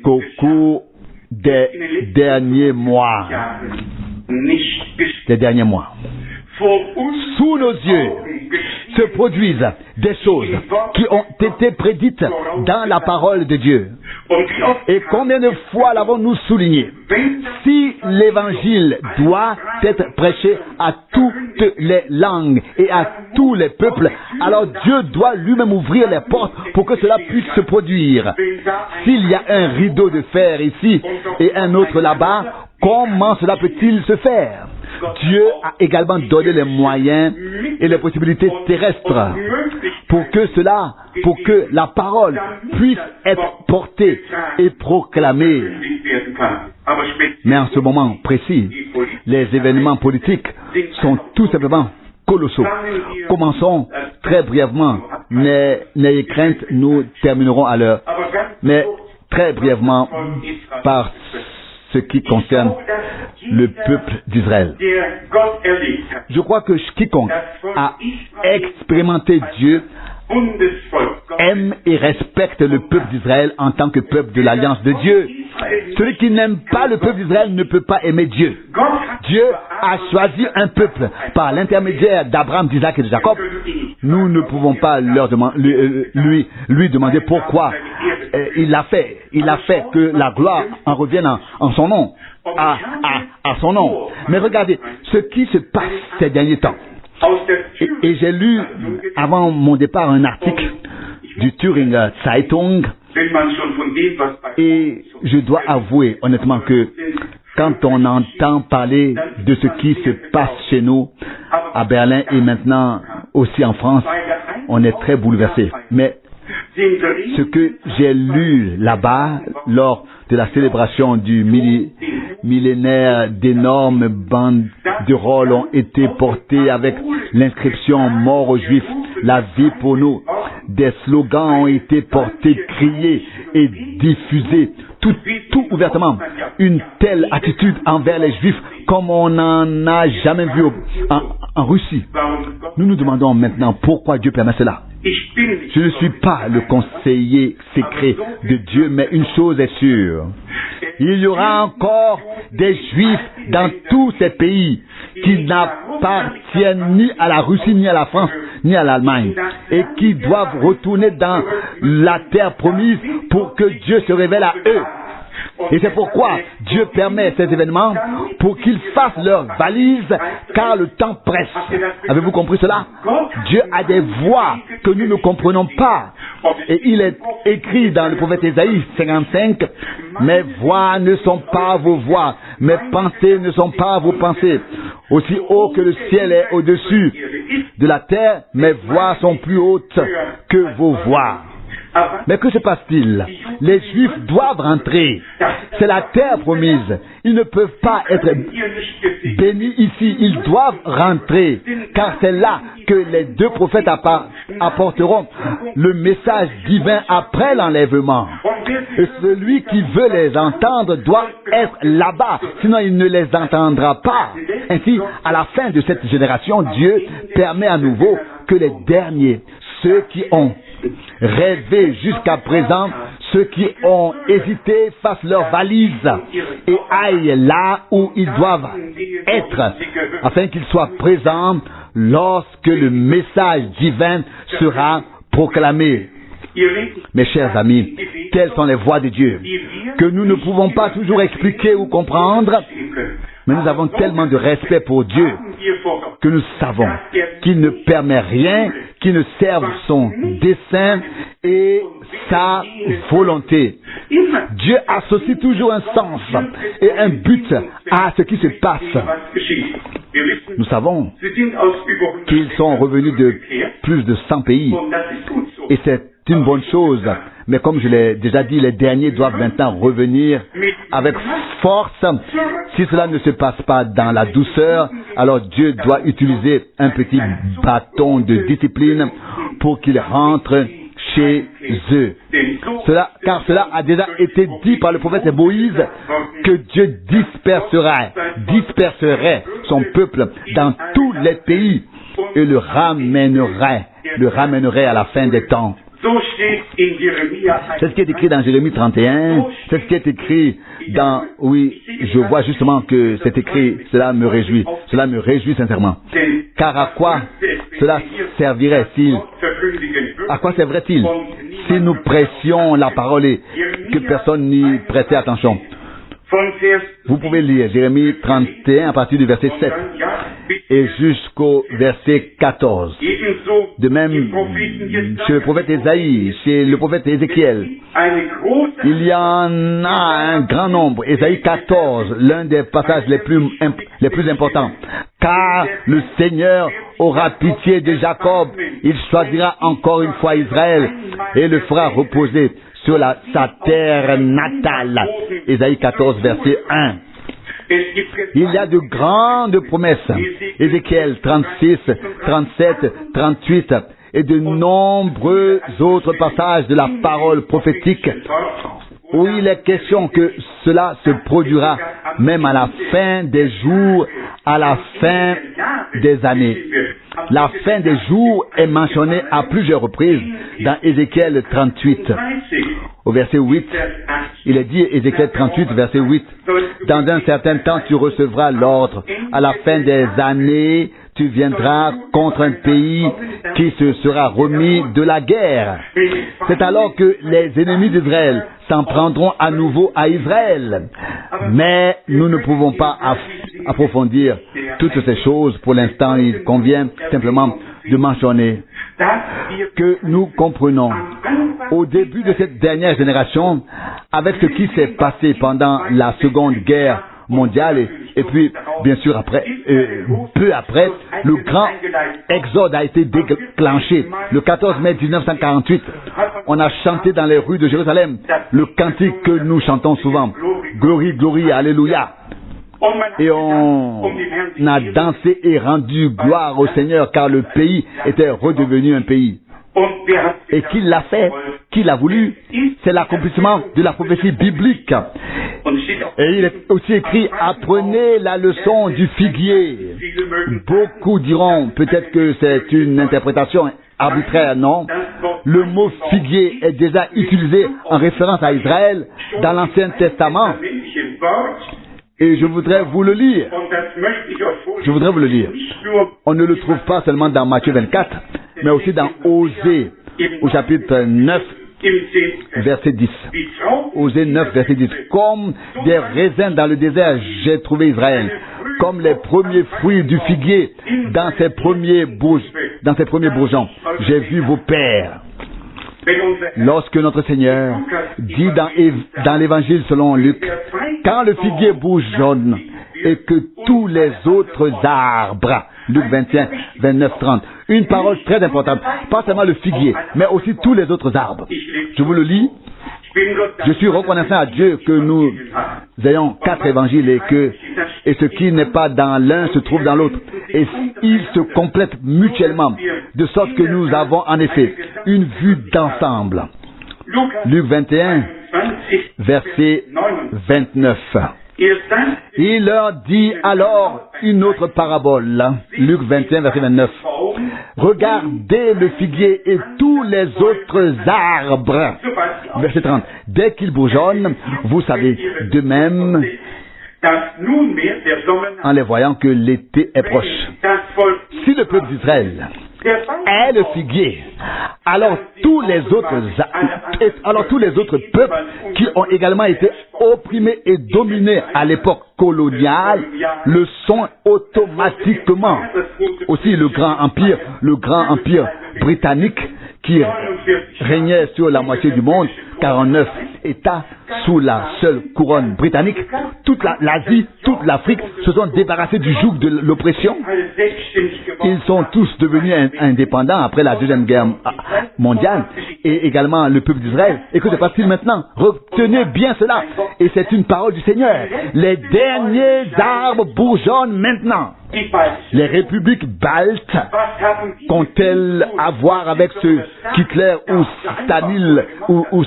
A: qu'au cours des derniers mois. Sous nos yeux se produisent des choses qui ont été prédites dans la parole de Dieu. Et combien de fois l'avons-nous souligné? Si l'évangile doit être prêché à toutes les langues et à tous les peuples, alors Dieu doit lui-même ouvrir les portes pour que cela puisse se produire. S'il y a un rideau de fer ici et un autre là-bas, comment cela peut-il se faire? Dieu a également donné les moyens et les possibilités terrestres pour que la parole puisse être portée et proclamée. Mais en ce moment précis, les événements politiques sont tout simplement colossaux. Commençons très brièvement. N'ayez crainte, nous terminerons à l'heure. Mais très brièvement par ce qui concerne le peuple d'Israël. Je crois que quiconque a expérimenté Dieu aime et respecte le peuple d'Israël en tant que peuple de l'alliance de Dieu. Celui qui n'aime pas le peuple d'Israël ne peut pas aimer Dieu. Dieu a choisi un peuple par l'intermédiaire d'Abraham, d'Isaac et de Jacob. Nous ne pouvons pas lui demander pourquoi il a fait. Il a fait que la gloire en revienne en son nom, à son nom. Mais regardez ce qui se passe ces derniers temps. Et j'ai lu avant mon départ un article du Thüringer Zeitung et je dois avouer honnêtement que quand on entend parler de ce qui se passe chez nous à Berlin et maintenant aussi en France, on est très bouleversé. Mais ce que j'ai lu là-bas lors de la célébration du millénaire, d'énormes banderoles ont été portées avec l'inscription « Mort aux Juifs, la vie pour nous ». Des slogans ont été portés, criés et diffusés, tout ouvertement. Une telle attitude envers les Juifs comme on n'en a jamais vu en Russie. Nous nous demandons maintenant pourquoi Dieu permet cela. Je ne suis pas le conseiller secret de Dieu, mais une chose est sûre. Il y aura encore des Juifs dans tous ces pays qui n'appartiennent ni à la Russie, ni à la France, ni à l'Allemagne, et qui doivent retourner dans la terre promise pour que Dieu se révèle à eux. Et c'est pourquoi Dieu permet ces événements pour qu'ils fassent leurs valises, car le temps presse. Avez-vous compris cela? Dieu a des voies que nous ne comprenons pas. Et il est écrit dans le prophète Ésaïe 55, « Mes voies ne sont pas vos voies, mes pensées ne sont pas vos pensées. Aussi haut que le ciel est au-dessus de la terre, mes voies sont plus hautes que vos voies. » Mais que se passe-t-il? Les Juifs doivent rentrer. C'est la terre promise. Ils ne peuvent pas être bénis ici. Ils doivent rentrer. Car c'est là que les deux prophètes apporteront le message divin après l'enlèvement. Et celui qui veut les entendre doit être là-bas. Sinon, il ne les entendra pas. Ainsi, à la fin de cette génération, Dieu permet à nouveau que les derniers, ceux qui ont rêvé jusqu'à présent, ceux qui ont hésité fassent leurs valises et aillent là où ils doivent être, afin qu'ils soient présents lorsque le message divin sera proclamé. Mes chers amis, telles sont les voies de Dieu, que nous ne pouvons pas toujours expliquer ou comprendre, mais nous avons tellement de respect pour Dieu que nous savons qu'il ne permet rien qui ne serve son dessein et sa volonté. Dieu associe toujours un sens et un but à ce qui se passe. Nous savons qu'ils sont revenus de plus de 100 pays et c'est une bonne chose. Mais comme je l'ai déjà dit, les derniers doivent maintenant revenir avec force. Si cela ne se passe pas dans la douceur, alors Dieu doit utiliser un petit bâton de discipline pour qu'ils rentrent chez eux. Car cela a déjà été dit par le prophète Moïse que Dieu disperserait son peuple dans tous les pays et le ramènerait à la fin des temps. C'est ce qui est écrit dans Jérémie 31, c'est ce qui est écrit dans... Oui, je vois justement que c'est écrit, cela me réjouit sincèrement. Car à quoi cela servirait-il? À quoi servirait-il si nous pressions la parole et que personne n'y prêtait attention? Vous pouvez lire Jérémie 31 à partir du verset 7 et jusqu'au verset 14. De même, chez le prophète Ésaïe, chez le prophète Ézéchiel, il y en a un grand nombre. Ésaïe 14, l'un des passages les plus importants. Car le Seigneur aura pitié de Jacob, il choisira encore une fois Israël et le fera reposer sur sa terre natale. Ésaïe 14, verset 1. Il y a de grandes promesses. Ézéchiel 36, 37, 38 et de nombreux autres passages de la parole prophétique où il est question que cela se produira même à la fin des jours, à la fin des années. La fin des jours est mentionnée à plusieurs reprises dans Ézéchiel 38. Au verset 8, il est dit, Ézéchiel 38, verset 8, « Dans un certain temps, tu recevras l'ordre. À la fin des années, tu viendras contre un pays qui se sera remis de la guerre. C'est alors que les ennemis d'Israël s'en prendront à nouveau à Israël. Mais nous ne pouvons pas approfondir toutes ces choses. Pour l'instant, il convient simplement de mentionner que nous comprenons au début de cette dernière génération, avec ce qui s'est passé pendant la Seconde Guerre mondiale et puis, bien sûr, après, peu après, le grand exode a été déclenché. Le 14 mai 1948, on a chanté dans les rues de Jérusalem le cantique que nous chantons souvent. Glory, glory, alléluia. Et on a dansé et rendu gloire au Seigneur car le pays était redevenu un pays. Et qui l'a fait, qui l'a voulu, c'est l'accomplissement de la prophétie biblique. Et il est aussi écrit, apprenez la leçon du figuier. Beaucoup diront peut-être que c'est une interprétation arbitraire, non. Le mot figuier est déjà utilisé en référence à Israël dans l'Ancien Testament. Et je voudrais vous le lire. Je voudrais vous le lire. On ne le trouve pas seulement dans Matthieu 24, mais aussi dans Osée, au chapitre 9, verset 10. Osée 9, verset 10. Comme des raisins dans le désert, j'ai trouvé Israël. Comme les premiers fruits du figuier dans ses premiers bourgeons. J'ai vu vos pères. Lorsque notre Seigneur dit dans l'évangile selon Luc, quand le figuier bourgeonne et que tous les autres arbres, Luc 21, 29, 30, une parole très importante, pas seulement le figuier, mais aussi tous les autres arbres. Je vous le lis. Je suis reconnaissant à Dieu que nous ayons 4 évangiles et ce qui n'est pas dans l'un se trouve dans l'autre. Et ils se complètent mutuellement, de sorte que nous avons en effet une vue d'ensemble. Luc 21, verset 29. Il leur dit alors une autre parabole. Luc 21, verset 29. Regardez le figuier et tous les autres arbres. Verset 30. Dès qu'ils bourgeonnent, vous savez de même, en les voyant, que l'été est proche. Si le peuple d'Israël est le figuier, alors tous les autres peuples qui ont également été opprimés et dominés à l'époque coloniale le sont automatiquement. Aussi le grand empire britannique qui régnait sur la moitié du monde, 49 États sous la seule couronne britannique, toute l'Asie, toute l'Afrique se sont débarrassés du joug de l'oppression. Ils sont tous devenus indépendants après la Deuxième Guerre mondiale et également le peuple d'Israël. Et que se passe-t-il maintenant? Retenez bien cela. Et c'est une parole du Seigneur. Les derniers arbres bourgeonnent maintenant. Les républiques baltes qu'ont-elles à voir avec ce qu'Hitler ou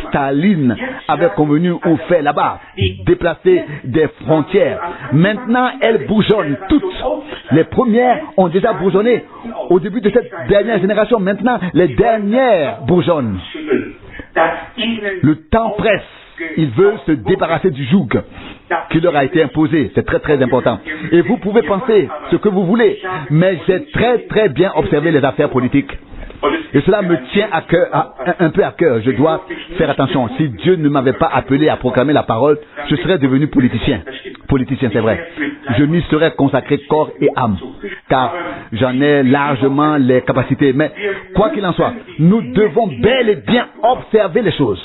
A: Staline avaient convenu ou fait là-bas, déplacer des frontières? Maintenant, elles bourgeonnent toutes. Les premières ont déjà bourgeonné au début de cette dernière génération. Maintenant, les dernières bourgeonnent. Le temps presse. Ils veulent se débarrasser du joug qui leur a été imposé. C'est très très important. Et vous pouvez penser ce que vous voulez, mais j'ai très très bien observé les affaires politiques. Et cela me tient à cœur, un peu à cœur. Je dois faire attention. Si Dieu ne m'avait pas appelé à proclamer la parole, je serais devenu politicien. Politicien, c'est vrai. Je m'y serais consacré corps et âme, car j'en ai largement les capacités. Mais quoi qu'il en soit, nous devons bel et bien observer les choses.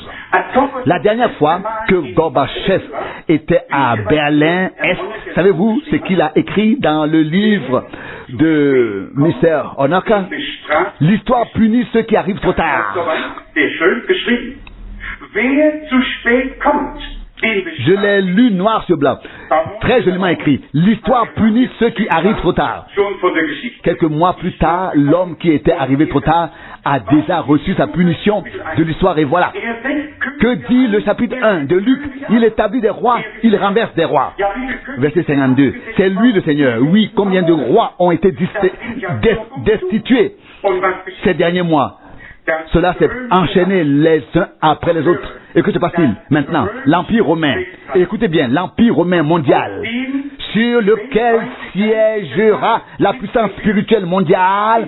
A: La dernière fois que Gorbatchev était à Berlin-Est, savez-vous ce qu'il a écrit dans le livre de Mr. Honoka? L'histoire punit ceux qui arrivent trop tard. Je l'ai lu noir sur blanc, très joliment écrit. L'histoire punit ceux qui arrivent trop tard. Quelques mois plus tard, l'homme qui était arrivé trop tard a déjà reçu sa punition de l'histoire. Et voilà. Que dit le chapitre 1 de Luc? Il établit des rois, il renverse des rois. Verset 52. C'est lui le Seigneur. Oui, combien de rois ont été destitués ces derniers mois? Cela s'est enchaîné les uns après les autres. Et que se passe-t-il maintenant? L'Empire romain. Et écoutez bien, l'Empire romain mondial, sur lequel siégera la puissance spirituelle mondiale.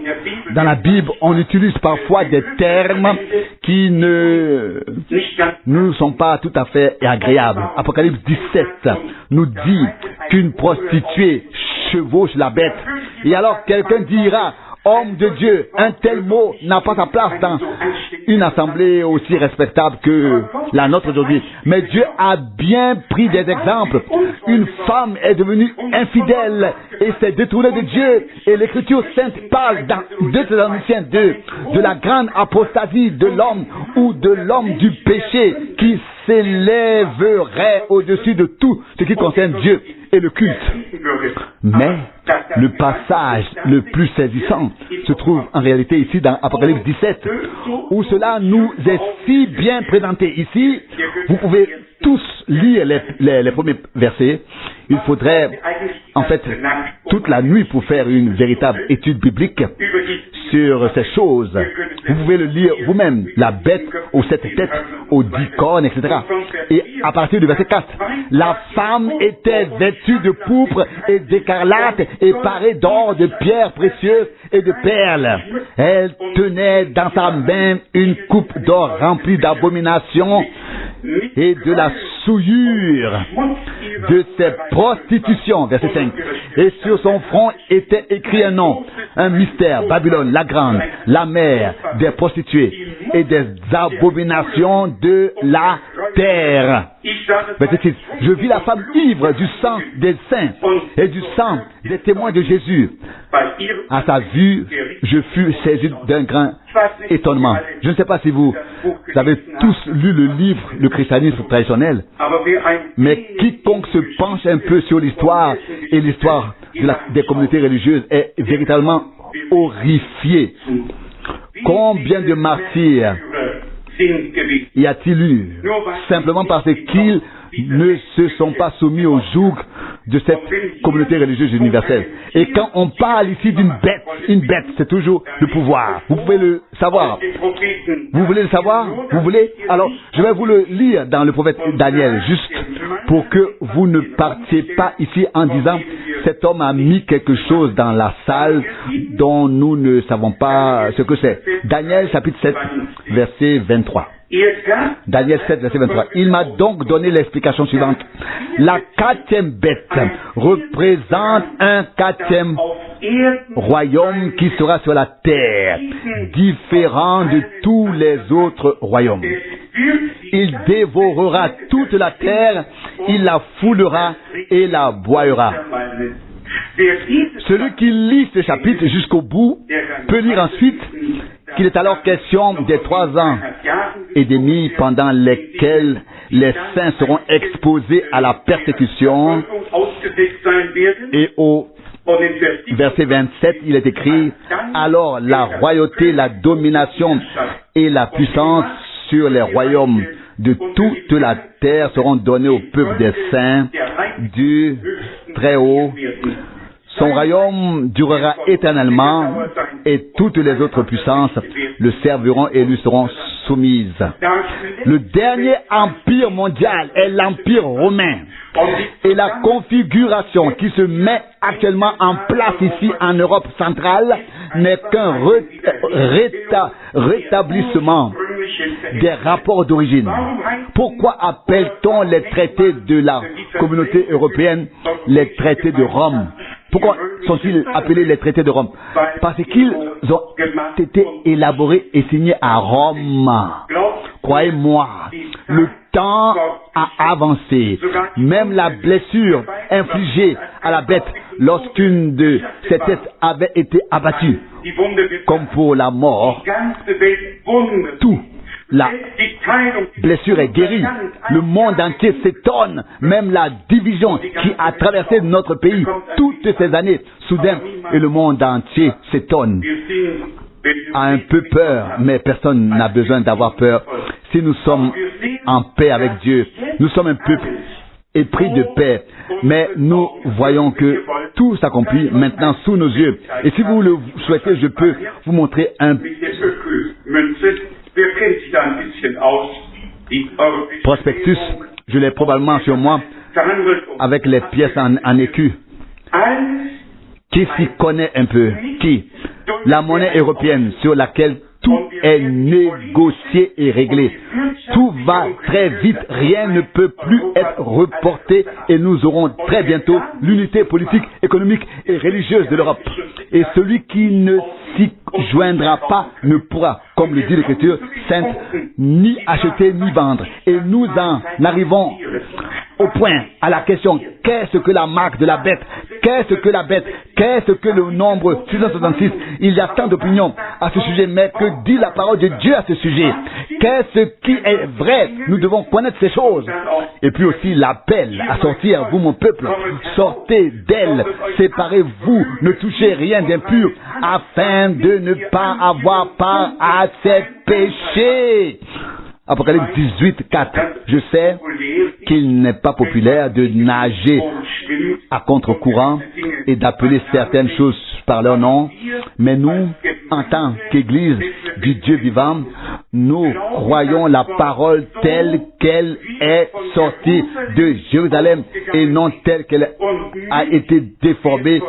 A: Dans la Bible, on utilise parfois des termes qui ne nous sont pas tout à fait agréables. Apocalypse 17 nous dit qu'une prostituée chevauche la bête. Et alors quelqu'un dira: homme de Dieu, un tel mot n'a pas sa place une assemblée aussi respectable que la nôtre aujourd'hui. Mais Dieu a bien pris des exemples. Une femme est devenue infidèle et s'est détournée de Dieu. Et l'Écriture sainte parle dans 2 Thessaloniciens 2 de la grande apostasie de l'homme ou de l'homme du péché qui s'élèverait au-dessus de tout ce qui concerne Dieu et le culte. Mais le passage le plus saisissant se trouve en réalité ici dans Apocalypse 17, où cela nous est si bien présenté. Ici, vous pouvez tous lire les premiers versets. Il faudrait en fait toute la nuit pour faire une véritable étude biblique sur ces choses. Vous pouvez le lire vous-même, la bête aux 7 têtes, aux 10 cornes, etc. Et à partir du verset 4, la femme était vêtue de pourpre et d'écarlate et parée d'or, de pierres précieuses et de perles. Elle tenait dans sa main une coupe d'or remplie d'abominations et de la souillure de ses prostitutions. Verset 5. Et sur son front était écrit un nom, un mystère, Babylone, la grande, la mère des prostituées et des abominations de la terre. Verset 6. Je vis la femme ivre du sang des saints et du sang des témoins de Jésus. À sa vue, je fus saisi d'un grand étonnement. Je ne sais pas si vous avez tous lu le livre Le christianisme traditionnel, mais quiconque se penche un peu sur l'histoire et l'histoire des communautés religieuses est véritablement horrifié. Combien de martyrs y a-t-il eu simplement parce qu'ils ne se sont pas soumis au joug de cette communauté religieuse universelle. Et quand on parle ici d'une bête, une bête, c'est toujours le pouvoir. Vous pouvez le savoir. Vous voulez le savoir? Vous voulez? Alors, je vais vous le lire dans le prophète Daniel, juste pour que vous ne partiez pas ici en disant cet homme a mis quelque chose dans la salle dont nous ne savons pas ce que c'est. Daniel chapitre 7, verset 23. Daniel 7, verset 23. Il m'a donc donné l'explication suivante. La 4e bête représente un 4e royaume qui sera sur la terre, différent de tous les autres royaumes. Il dévorera toute la terre, il la foulera et la broyera. Celui qui lit ce chapitre jusqu'au bout peut lire ensuite qu'il est alors question des 3 ans et demi pendant lesquels les saints seront exposés à la persécution. Et au verset 27, il est écrit « Alors la royauté, la domination et la puissance sur les royaumes de toute la terre seront donnés au peuple des saints du Très-Haut. Son royaume durera éternellement et toutes les autres puissances le serviront et lui seront soumises. » Le dernier empire mondial est l'empire romain. Et la configuration qui se met actuellement en place ici en Europe centrale n'est qu'un rétablissement des rapports d'origine. Pourquoi appelle-t-on les traités de la communauté européenne les traités de Rome? Pourquoi sont-ils appelés les traités de Rome? Parce qu'ils ont été élaborés et signés à Rome. Croyez-moi, le temps a avancé. Même la blessure infligée à la bête lorsqu'une de ses têtes avait été abattue, comme pour la mort, tout. La blessure est guérie. Le monde entier s'étonne. Même la division qui a traversé notre pays toutes ces années, soudain, et le monde entier s'étonne. A un peu peur, mais personne n'a besoin d'avoir peur. Si nous sommes en paix avec Dieu, nous sommes un peuple épris de paix, mais nous voyons que tout s'accomplit maintenant sous nos yeux. Et si vous le souhaitez, je peux vous montrer un prospectus. Je l'ai probablement sur moi avec les pièces en écu. Qui s'y connaît un peu? Qui? La monnaie européenne sur laquelle tout est négocié et réglé. Tout va très vite, rien ne peut plus être reporté et nous aurons très bientôt l'unité politique, économique et religieuse de l'Europe. Et celui qui ne s'y joindra pas ne pourra, comme le dit l'Écriture sainte, ni acheter ni vendre. Et nous en arrivons au point, à la question, qu'est-ce que la marque de la bête? Qu'est-ce que la bête? Qu'est-ce que le nombre 666? Il y a tant d'opinions à ce sujet, mais que dit la parole de Dieu à ce sujet? Qu'est-ce qui est vrai? Nous devons connaître ces choses. Et puis aussi l'appel à sortir, vous mon peuple, sortez d'elle, séparez-vous, ne touchez rien d'impur, afin de ne pas avoir part à ces péchés. Apocalypse 18, 4. Je sais qu'il n'est pas populaire de nager à contre-courant et d'appeler certaines choses par leur nom, mais nous, en tant qu'Église du Dieu vivant, nous croyons la parole telle qu'elle est sortie de Jérusalem et non telle qu'elle a été déformée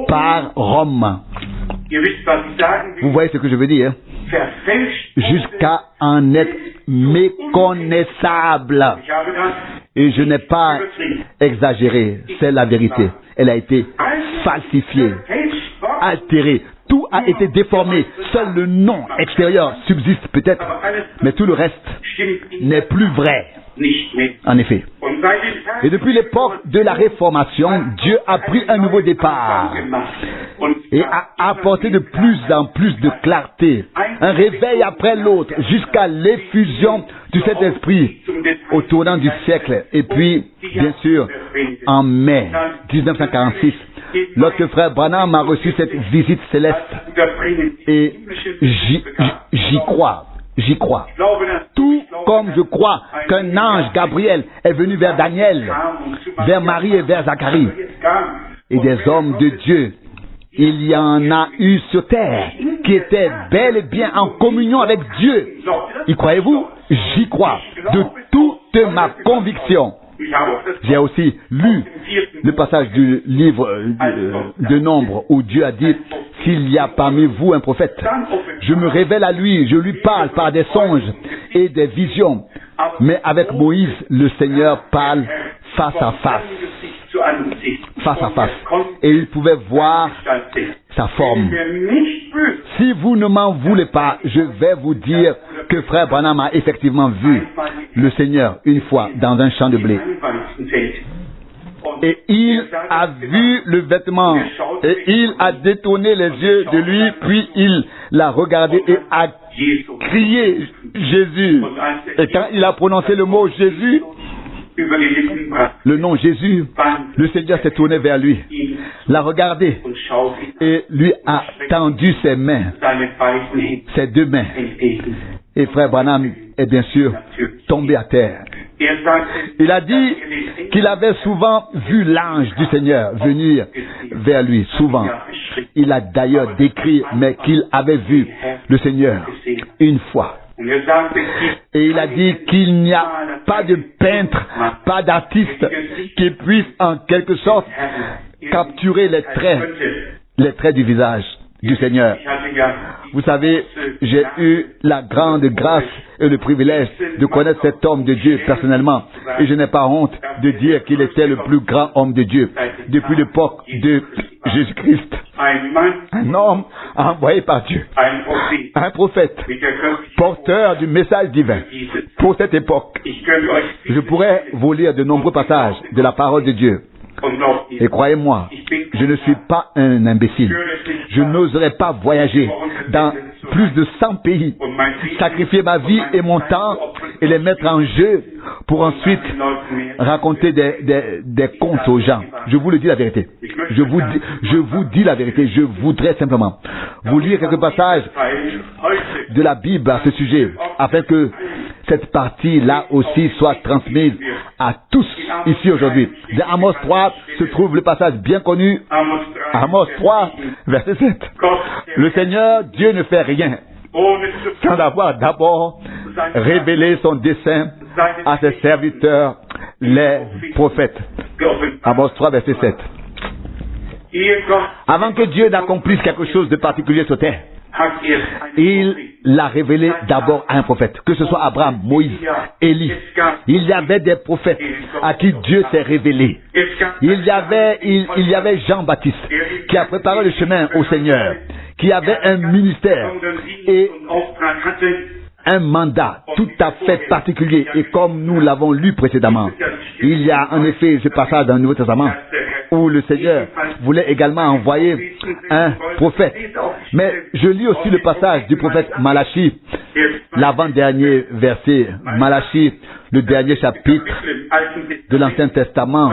A: par Rome. Vous voyez ce que je veux dire? Jusqu'à en être méconnaissable. Et je n'ai pas exagéré, c'est la vérité. Elle a été falsifiée, altérée. Tout a été déformé. Seul le nom extérieur subsiste peut-être, mais tout le reste n'est plus vrai. En effet. Et depuis l'époque de la Réformation, Dieu a pris un nouveau départ et a apporté de plus en plus de clarté, un réveil après l'autre, jusqu'à l'effusion du Saint-Esprit au tournant du siècle. Et puis, bien sûr, en mai 1946, lorsque frère Branham a reçu cette visite céleste, et j'y crois. J'y crois. Tout comme je crois qu'un ange Gabriel est venu vers Daniel, vers Marie et vers Zacharie. Et des hommes de Dieu, il y en a eu sur terre qui étaient bel et bien en communion avec Dieu. Y croyez-vous? J'y crois. De toute ma conviction. J'ai aussi lu le passage du livre de Nombre où Dieu a dit: s'il y a parmi vous un prophète, je me révèle à lui, je lui parle par des songes et des visions. Mais avec Moïse, le Seigneur parle face à face. Face à face. Et il pouvait voir sa forme. Si vous ne m'en voulez pas, je vais vous dire que frère Branham a effectivement vu le Seigneur une fois dans un champ de blé. Et il a vu le vêtement et il a détourné les yeux de lui, puis il l'a regardé et a crié Jésus. Et quand il a prononcé le mot Jésus, le nom Jésus, le Seigneur s'est tourné vers lui, l'a regardé et lui a tendu ses mains, ses deux mains. Et frère Branham est bien sûr tombé à terre. Il a dit qu'il avait souvent vu l'ange du Seigneur venir vers lui, souvent. Il a d'ailleurs décrit, mais qu'il avait vu le Seigneur une fois. Et il a dit qu'il n'y a pas de peintre, pas d'artiste qui puisse en quelque sorte capturer les traits du visage du Seigneur. Vous savez, j'ai eu la grande grâce et le privilège de connaître cet homme de Dieu personnellement. Et je n'ai pas honte de dire qu'il était le plus grand homme de Dieu depuis l'époque de Jésus-Christ. Un homme envoyé par Dieu, un prophète, porteur du message divin pour cette époque. Je pourrais vous lire de nombreux passages de la parole de Dieu. Et croyez-moi, je ne suis pas un imbécile. Je n'oserais pas voyager dans plus de 100 pays, sacrifier ma vie et mon temps et les mettre en jeu pour ensuite raconter des contes aux gens. Je vous le dis la vérité. Je vous dis la vérité. Je voudrais simplement vous lire quelques passages de la Bible à ce sujet, afin que cette partie-là aussi soit transmise à tous ici aujourd'hui. Dans Amos 3 se trouve le passage bien connu. Amos 3, verset 7. Le Seigneur, Dieu ne fait rien sans avoir d'abord révélé son dessein à ses serviteurs, les prophètes. Amos 3, verset 7. Avant que Dieu n'accomplisse quelque chose de particulier sur terre, il l'a révélé d'abord à un prophète, que ce soit Abraham, Moïse, Élie. Il y avait des prophètes à qui Dieu s'est révélé. Il y avait Jean-Baptiste qui a préparé le chemin au Seigneur, qui avait un ministère et un mandat tout à fait particulier. Et comme nous l'avons lu précédemment, il y a en effet ce passage dans le Nouveau Testament où le Seigneur voulait également envoyer un prophète. Mais je lis aussi le passage du prophète Malachie, l'avant-dernier verset, Malachie, le dernier chapitre de l'Ancien Testament,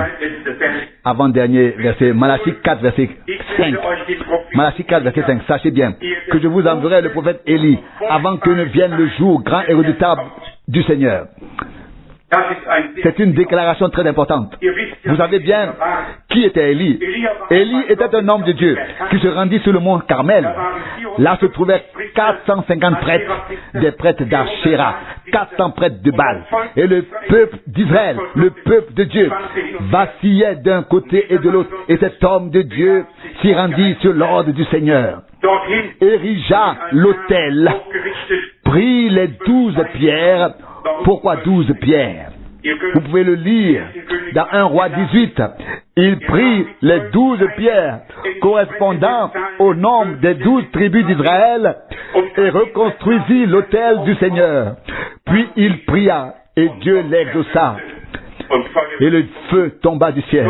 A: avant-dernier verset, Malachie 4, verset 5. Malachie 4, verset 5. Sachez bien que je vous enverrai le prophète Élie avant que ne vienne le jour grand et redoutable du Seigneur. C'est une déclaration très importante. Vous savez bien qui était Élie. Élie était un homme de Dieu qui se rendit sur le mont Carmel. Là se trouvaient 450 prêtres, des prêtres d'Achéra, 400 prêtres de Baal. Et le peuple d'Israël, le peuple de Dieu, vacillait d'un côté et de l'autre. Et cet homme de Dieu s'y rendit sur l'ordre du Seigneur, érigea l'autel, prit les 12 pierres. Pourquoi 12 pierres? Vous pouvez le lire dans 1 Roi 18. Il prit les 12 pierres correspondant au nombre des 12 tribus d'Israël et reconstruisit l'autel du Seigneur. Puis il pria et Dieu l'exauça. Et le feu tomba du ciel.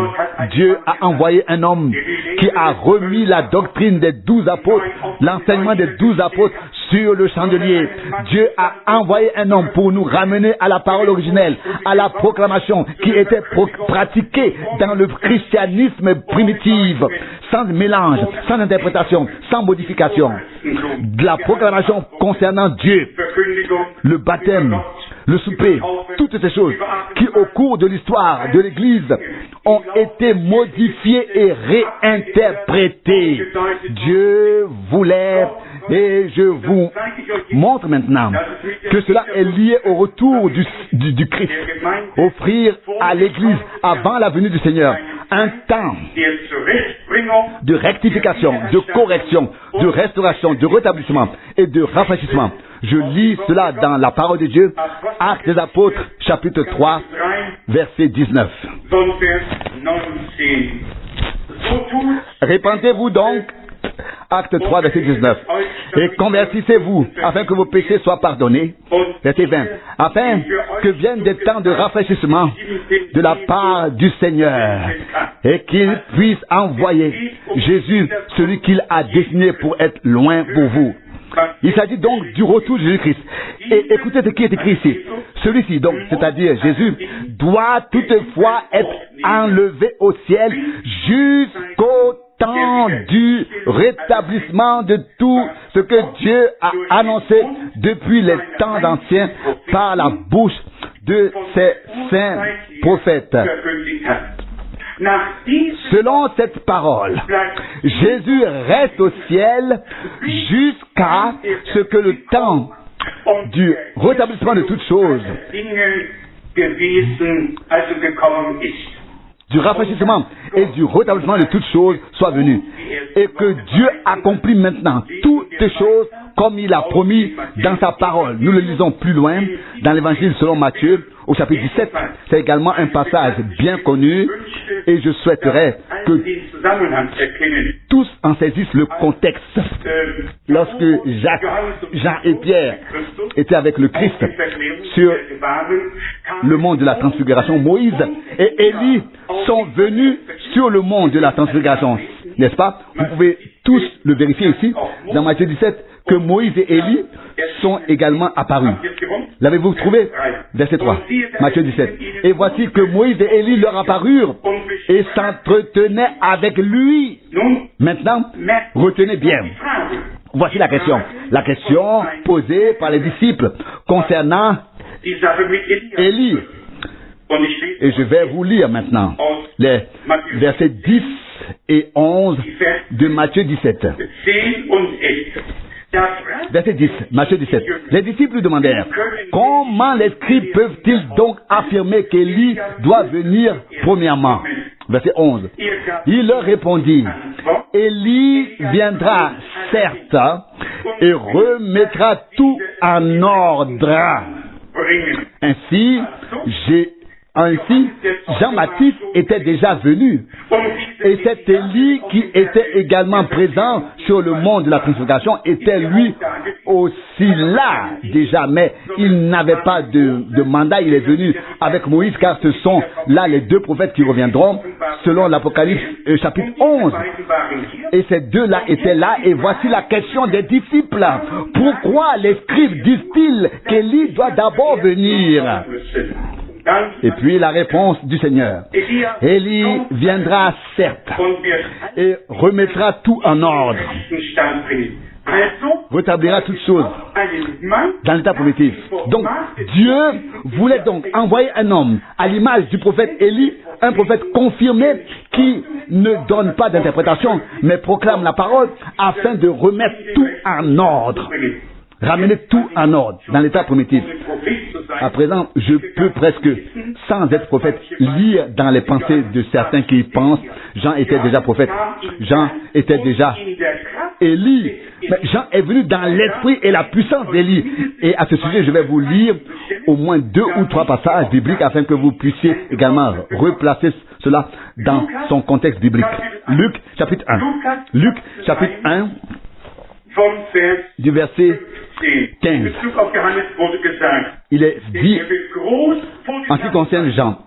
A: Dieu a envoyé un homme qui a remis la doctrine des 12 apôtres, l'enseignement des 12 apôtres sur le chandelier. Dieu a envoyé un homme pour nous ramener à la parole originelle, à la proclamation qui était pratiquée dans le christianisme primitif, sans mélange, sans interprétation, sans modification. De la proclamation concernant Dieu, le baptême, le souper, toutes ces choses qui au cours de l'histoire de l'Église ont été modifiées et réinterprétées. Dieu voulait, et je vous montre maintenant que cela est lié au retour du Christ, offrir à l'Église avant la venue du Seigneur un temps de rectification, de correction, de restauration, de rétablissement et de rafraîchissement. Je lis cela dans la parole de Dieu, Actes des Apôtres, chapitre 3, verset 19. Répentez-vous donc, Acte 3, verset 19, et convertissez-vous, afin que vos péchés soient pardonnés. Verset 20, afin que viennent des temps de rafraîchissement de la part du Seigneur, et qu'il puisse envoyer Jésus, celui qu'il a destiné pour être loin pour vous. Il s'agit donc du retour de Jésus-Christ. Et écoutez ce qui est écrit ici. Celui-ci, donc, c'est-à-dire Jésus, doit toutefois être enlevé au ciel jusqu'au temps du rétablissement de tout ce que Dieu a annoncé depuis les temps anciens par la bouche de ses saints prophètes. Selon cette parole, Jésus reste au ciel jusqu'à ce que le temps du rétablissement de toutes choses, du rafraîchissement et du rétablissement de toutes choses soit venu. Et que Dieu accomplit maintenant toutes choses comme il a promis dans sa parole. Nous le lisons plus loin dans l'évangile selon Matthieu au chapitre 17. C'est également un passage bien connu et je souhaiterais que tous en saisissent le contexte. Lorsque Jacques, Jean et Pierre étaient avec le Christ sur le mont de la transfiguration, Moïse et Élie sont venus sur le mont de la transfiguration. N'est-ce pas? Vous pouvez tous le vérifier ici, dans Matthieu 17, que Moïse et Élie sont également apparus. L'avez-vous trouvé? Verset 3, Matthieu 17. Et voici que Moïse et Élie leur apparurent et s'entretenaient avec lui. Maintenant, retenez bien. Voici la question. La question posée par les disciples concernant Élie. Et je vais vous lire maintenant les versets 10 et 11 de Matthieu 17. Verset 10, Matthieu 17. Les disciples lui demandèrent, comment les scribes peuvent-ils donc affirmer qu'Élie doit venir premièrement? Verset 11. Il leur répondit, Élie viendra certes et remettra tout en ordre. Ainsi, Jean-Baptiste était déjà venu. Et cet Élie qui était également présent sur le mont de la transfiguration était lui aussi là déjà, mais il n'avait pas de mandat. Il est venu avec Moïse, car ce sont là les deux prophètes qui reviendront selon l'Apocalypse chapitre 11. Et ces deux-là étaient là, et voici la question des disciples. Pourquoi les scribes disent-ils qu'Élie doit d'abord venir? Et puis la réponse du Seigneur: Élie viendra certes et remettra tout en ordre, rétablira toutes choses dans l'état primitif. Donc Dieu voulait donc envoyer un homme à l'image du prophète Élie, un prophète confirmé qui ne donne pas d'interprétation mais proclame la parole afin de remettre tout en ordre. Ramener tout en ordre dans l'état primitif. À présent, je peux presque, sans être prophète, lire dans les pensées de certains qui pensent Jean était déjà prophète. Jean était déjà Élie. Mais Jean est venu dans l'esprit et la puissance d'Élie. Et à ce sujet, je vais vous lire au moins 2 ou 3 passages bibliques afin que vous puissiez également replacer cela dans son contexte biblique. Luc chapitre 1. Luc chapitre 1. Du verset 15. Il est dit en ce qui concerne Jean,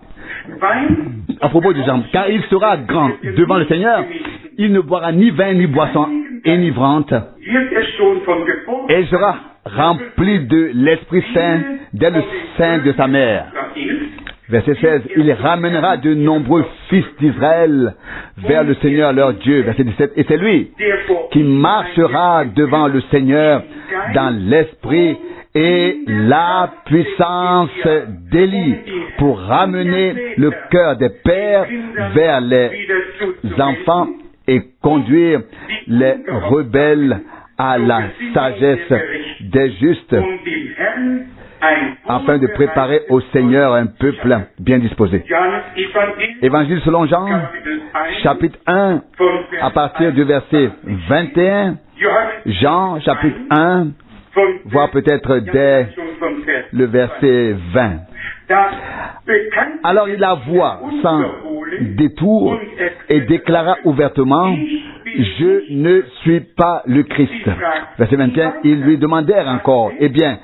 A: à propos de Jean, car il sera grand devant le Seigneur, il ne boira ni vin ni boisson enivrante, et il sera rempli de l'Esprit Saint dès le sein de sa mère. Verset 16, il ramènera de nombreux fils d'Israël vers le Seigneur leur Dieu. Verset 17, et c'est lui qui marchera devant le Seigneur dans l'esprit et la puissance d'Élie pour ramener le cœur des pères vers les enfants et conduire les rebelles à la sagesse des justes, afin de préparer au Seigneur un peuple bien disposé. Évangile selon Jean, chapitre 1, à partir du verset 21. Jean, chapitre 1, voire peut-être dès le verset 20. Alors il avoua sans détour et déclara ouvertement: je ne suis pas le Christ. Verset 21, ils lui demandèrent encore: eh bien,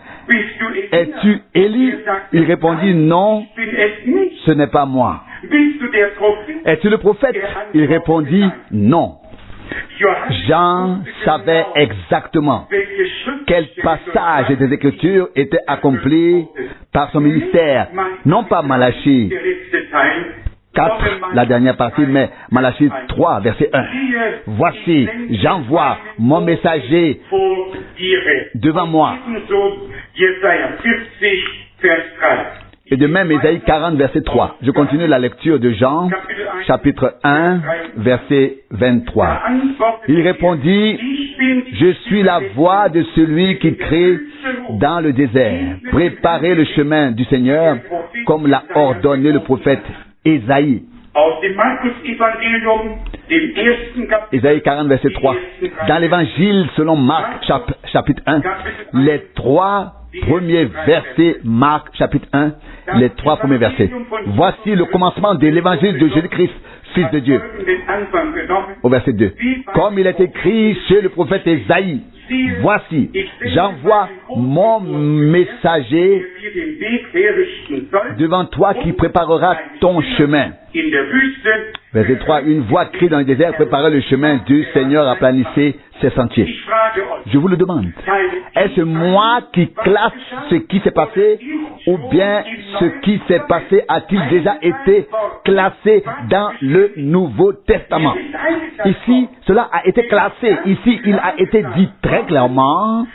A: es-tu Élie? Il répondit: non, ce n'est pas moi. Es-tu le prophète? Il répondit: non. Jean savait exactement quel passage des Écritures était accompli par son ministère. Non pas Malachie 4, la dernière partie, mais Malachie 3, verset 1. Voici, j'envoie mon messager devant moi. Et de même, Ésaïe 40, verset 3. Je continue la lecture de Jean, chapitre 1, verset 23. Il répondit: je suis la voix de celui qui crie dans le désert. Préparez le chemin du Seigneur, comme l'a ordonné le prophète Ésaïe. Ésaïe 40, verset 3. Dans l'évangile selon Marc, chapitre 1, les 3 premiers versets, Marc, chapitre 1, les 3 premiers versets. Voici le commencement de l'évangile de Jésus-Christ, Fils de Dieu. Au verset 2. Comme il est écrit chez le prophète Ésaïe: voici, j'envoie mon messager devant toi qui préparera ton chemin. Verset 3. Une voix crie dans le désert: préparez le chemin du Seigneur, aplanissez ses sentiers. Je vous le demande, est-ce moi qui classe ce qui s'est passé, ou bien ce qui s'est passé a-t-il déjà été classé dans le Nouveau Testament? Ici, cela a été classé. Ici, il a été dit très clairement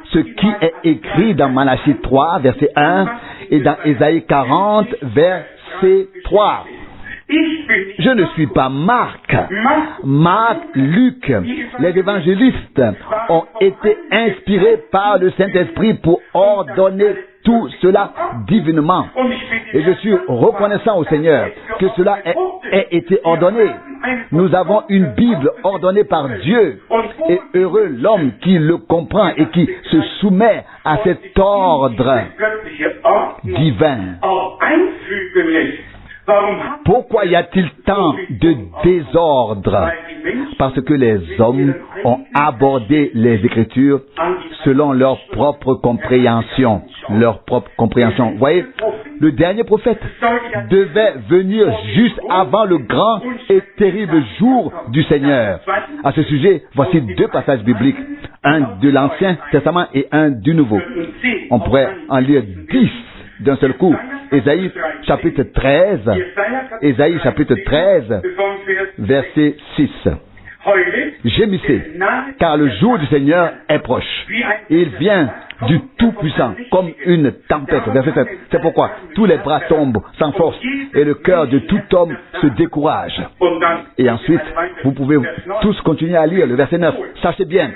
A: ce qui est écrit dans Malachie 3, verset 1, et dans Ésaïe 40, verset 3. Je ne suis pas Marc. Marc, Luc, les évangélistes ont été inspirés par le Saint-Esprit pour ordonner tout cela divinement. Et je suis reconnaissant au Seigneur. que cela ait été ordonné. Nous avons une Bible ordonnée par Dieu. Et heureux l'homme qui le comprend et qui se soumet à cet ordre divin. Pourquoi y a-t-il tant de désordre? Parce que les hommes ont abordé les Écritures selon leur propre compréhension. Vous voyez, le dernier prophète devait venir juste avant le grand et terrible jour du Seigneur. À ce sujet, voici deux passages bibliques, un de l'Ancien Testament et un du Nouveau. On pourrait en lire 10 d'un seul coup. Ésaïe chapitre 13, verset 6. Gémissez, car le jour du Seigneur est proche. Il vient du Tout-Puissant comme une tempête. Verset 7. C'est pourquoi tous les bras tombent sans force et le cœur de tout homme se décourage. Et ensuite, vous pouvez tous continuer à lire le verset 9. Sachez bien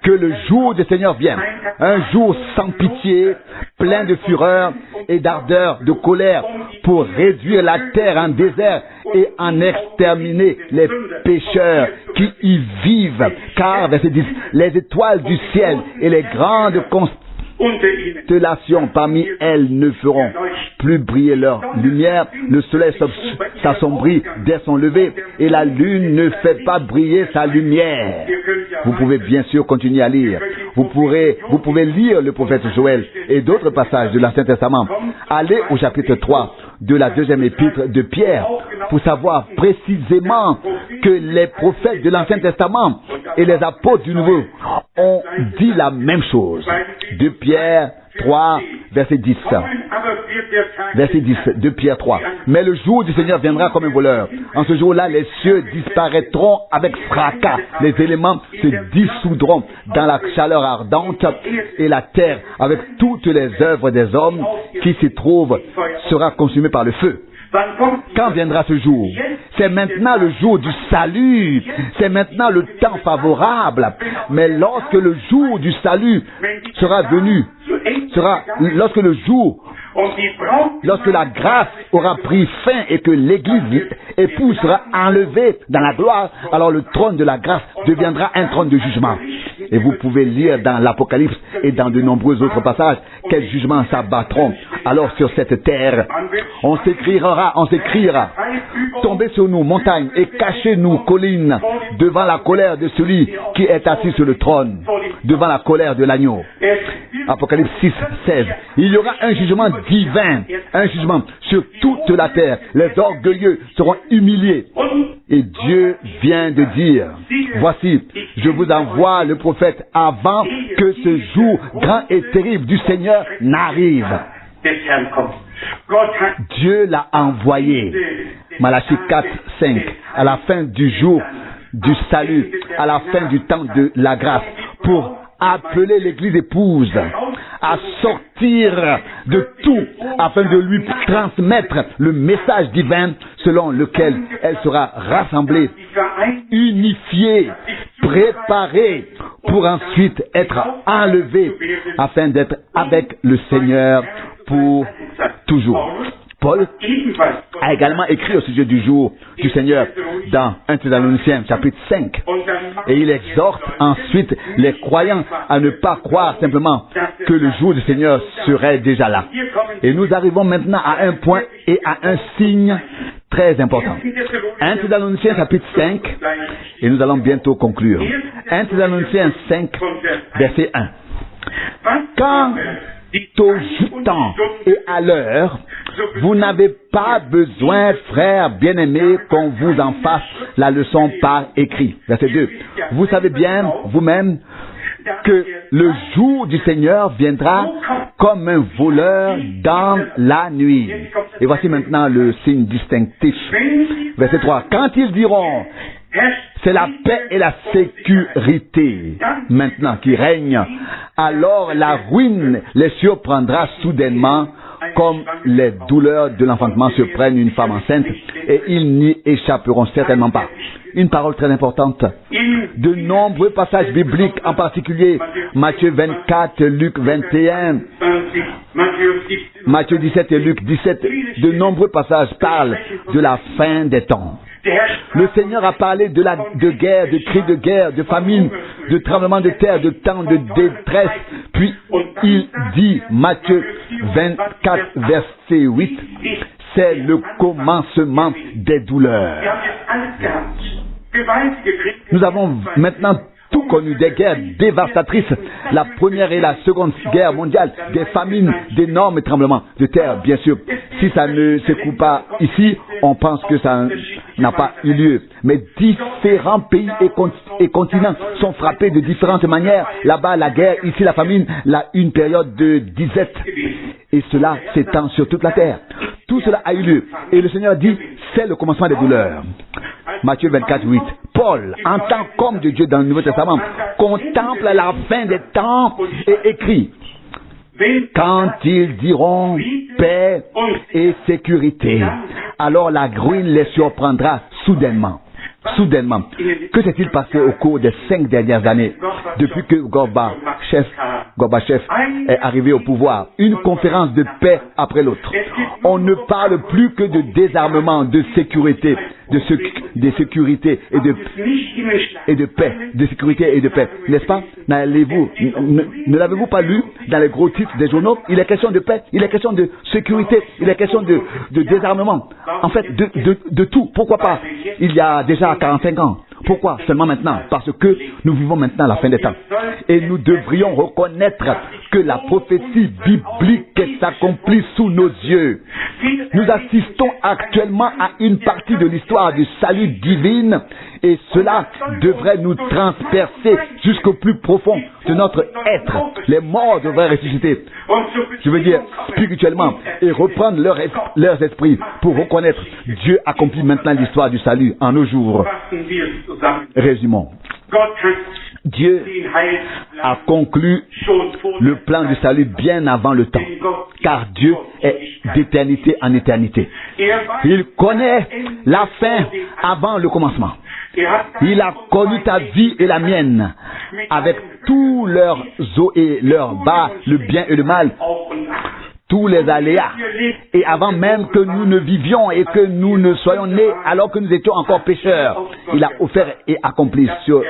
A: que le jour du Seigneur vient, un jour sans pitié, plein de fureur et d'ardeur, de colère, pour réduire la terre en désert et en exterminer les pécheurs qui y vivent. Car, verset 10, les étoiles du ciel et les grandes constellations parmi elles ne feront plus briller leur lumière. Le soleil s'assombrit dès son lever et la lune ne fait pas briller sa lumière. Vous pouvez bien sûr continuer à lire. Vous pouvez lire le prophète Joël et d'autres passages de l'Ancien Testament. Allez au chapitre 3 de la deuxième épître de Pierre pour savoir précisément que les prophètes de l'Ancien Testament et les apôtres du Nouveau ont dit la même chose. De Pierre 3, verset 10. Verset 10 de Pierre 3. Mais le jour du Seigneur viendra comme un voleur. En ce jour-là, les cieux disparaîtront avec fracas. Les éléments se dissoudront dans la chaleur ardente et la terre, avec toutes les œuvres des hommes qui s'y trouvent, sera consumée par le feu. Quand viendra ce jour? C'est maintenant le jour du salut. C'est maintenant le temps favorable. Mais lorsque le jour du salut sera venu, lorsque la grâce aura pris fin et que l'Église épouse sera enlevée dans la gloire, alors le trône de la grâce deviendra un trône de jugement. Et vous pouvez lire dans l'Apocalypse et dans de nombreux autres passages quels jugements s'abattront. Alors sur cette terre, on s'écriera, tombez sur nous, montagnes, et cachez-nous, collines, devant la colère de celui qui est assis sur le trône, devant la colère de l'agneau. Apocalypse 6, 16. Il y aura un jugement divin, un jugement sur toute la terre. Les orgueilleux seront humiliés. Et Dieu vient de dire, voici, je vous envoie le prophète avant que ce jour grand et terrible du Seigneur n'arrive. Dieu l'a envoyé. Malachie 4, 5. À la fin du jour du salut, à la fin du temps de la grâce, pour appeler l'Église épouse à sortir de tout afin de lui transmettre le message divin selon lequel elle sera rassemblée, unifiée, préparée pour ensuite être enlevée afin d'être avec le Seigneur pour toujours. Paul a également écrit au sujet du jour du Seigneur dans 1 Thessaloniciens chapitre 5. Et il exhorte ensuite les croyants à ne pas croire simplement que le jour du Seigneur serait déjà là. Et nous arrivons maintenant à un point et à un signe très important. 1 Thessaloniciens chapitre 5, et nous allons bientôt conclure. 1 Thessaloniciens 5, verset 1. Quand au temps et à l'heure, vous n'avez pas besoin, frères bien-aimés, qu'on vous en fasse la leçon par écrit. Verset 2. Vous savez bien, vous-même, que le jour du Seigneur viendra comme un voleur dans la nuit. Et voici maintenant le signe distinctif. Verset 3. Quand ils diront, c'est la paix et la sécurité maintenant qui règnent, alors la ruine les surprendra soudainement comme les douleurs de l'enfantement surprennent une femme enceinte, et ils n'y échapperont certainement pas. Une parole très importante. De nombreux passages bibliques, en particulier Matthieu 24, Luc 21, Matthieu 17 et Luc 17, de nombreux passages parlent de la fin des temps. Le Seigneur a parlé de guerre, de cris de guerre, de famine, de tremblements de terre, de temps de détresse. Puis il dit, Matthieu 24, verset 8, c'est le commencement des douleurs. Nous avons maintenant tout connu, des guerres dévastatrices, la première et la seconde guerre mondiale, des famines, d'énormes tremblements de terre, bien sûr. Si ça ne s'écoule pas ici, on pense que ça n'a pas eu lieu. Mais différents pays et continents sont frappés de différentes manières. Là-bas, la guerre, ici, la famine, là, une période de disette. Et cela s'étend sur toute la terre. Tout cela a eu lieu. Et le Seigneur dit, c'est le commencement des douleurs. Matthieu 24, 8. Paul, en tant qu'homme de Dieu dans le Nouveau Testament, contemple la fin des temps et écrit, quand ils diront paix et sécurité, alors la ruine les surprendra soudainement. Soudainement. Que s'est-il passé au cours des 5 dernières années, depuis que Gorbatchev est arrivé au pouvoir? Une conférence de paix après l'autre. On ne parle plus que de désarmement, de sécurité, de sécurité et de paix, de sécurité et de paix. N'est-ce pas? Ne l'avez-vous pas lu dans les gros titres des journaux? Il est question de paix, il est question de sécurité, il est question de désarmement. En fait, de tout. Pourquoi pas? Il y a déjà 45 ans. Pourquoi seulement maintenant? Parce que nous vivons maintenant la fin des temps. Et nous devrions reconnaître que la prophétie biblique s'accomplit sous nos yeux. Nous assistons actuellement à une partie de l'histoire du salut divin et cela devrait nous transpercer jusqu'au plus profond de notre être. Les morts devraient ressusciter. Je veux dire spirituellement et reprendre leurs esprits pour reconnaître Dieu accomplit maintenant l'histoire du salut en nos jours. Résumons. Dieu a conclu le plan du salut bien avant le temps, car Dieu est d'éternité en éternité. Il connaît la fin avant le commencement. Il a connu ta vie et la mienne, avec tous leurs hauts et leurs bas, le bien et le mal, tous les aléas. Et avant même que nous ne vivions et que nous ne soyons nés, alors que nous étions encore pécheurs, il a offert et accompli sur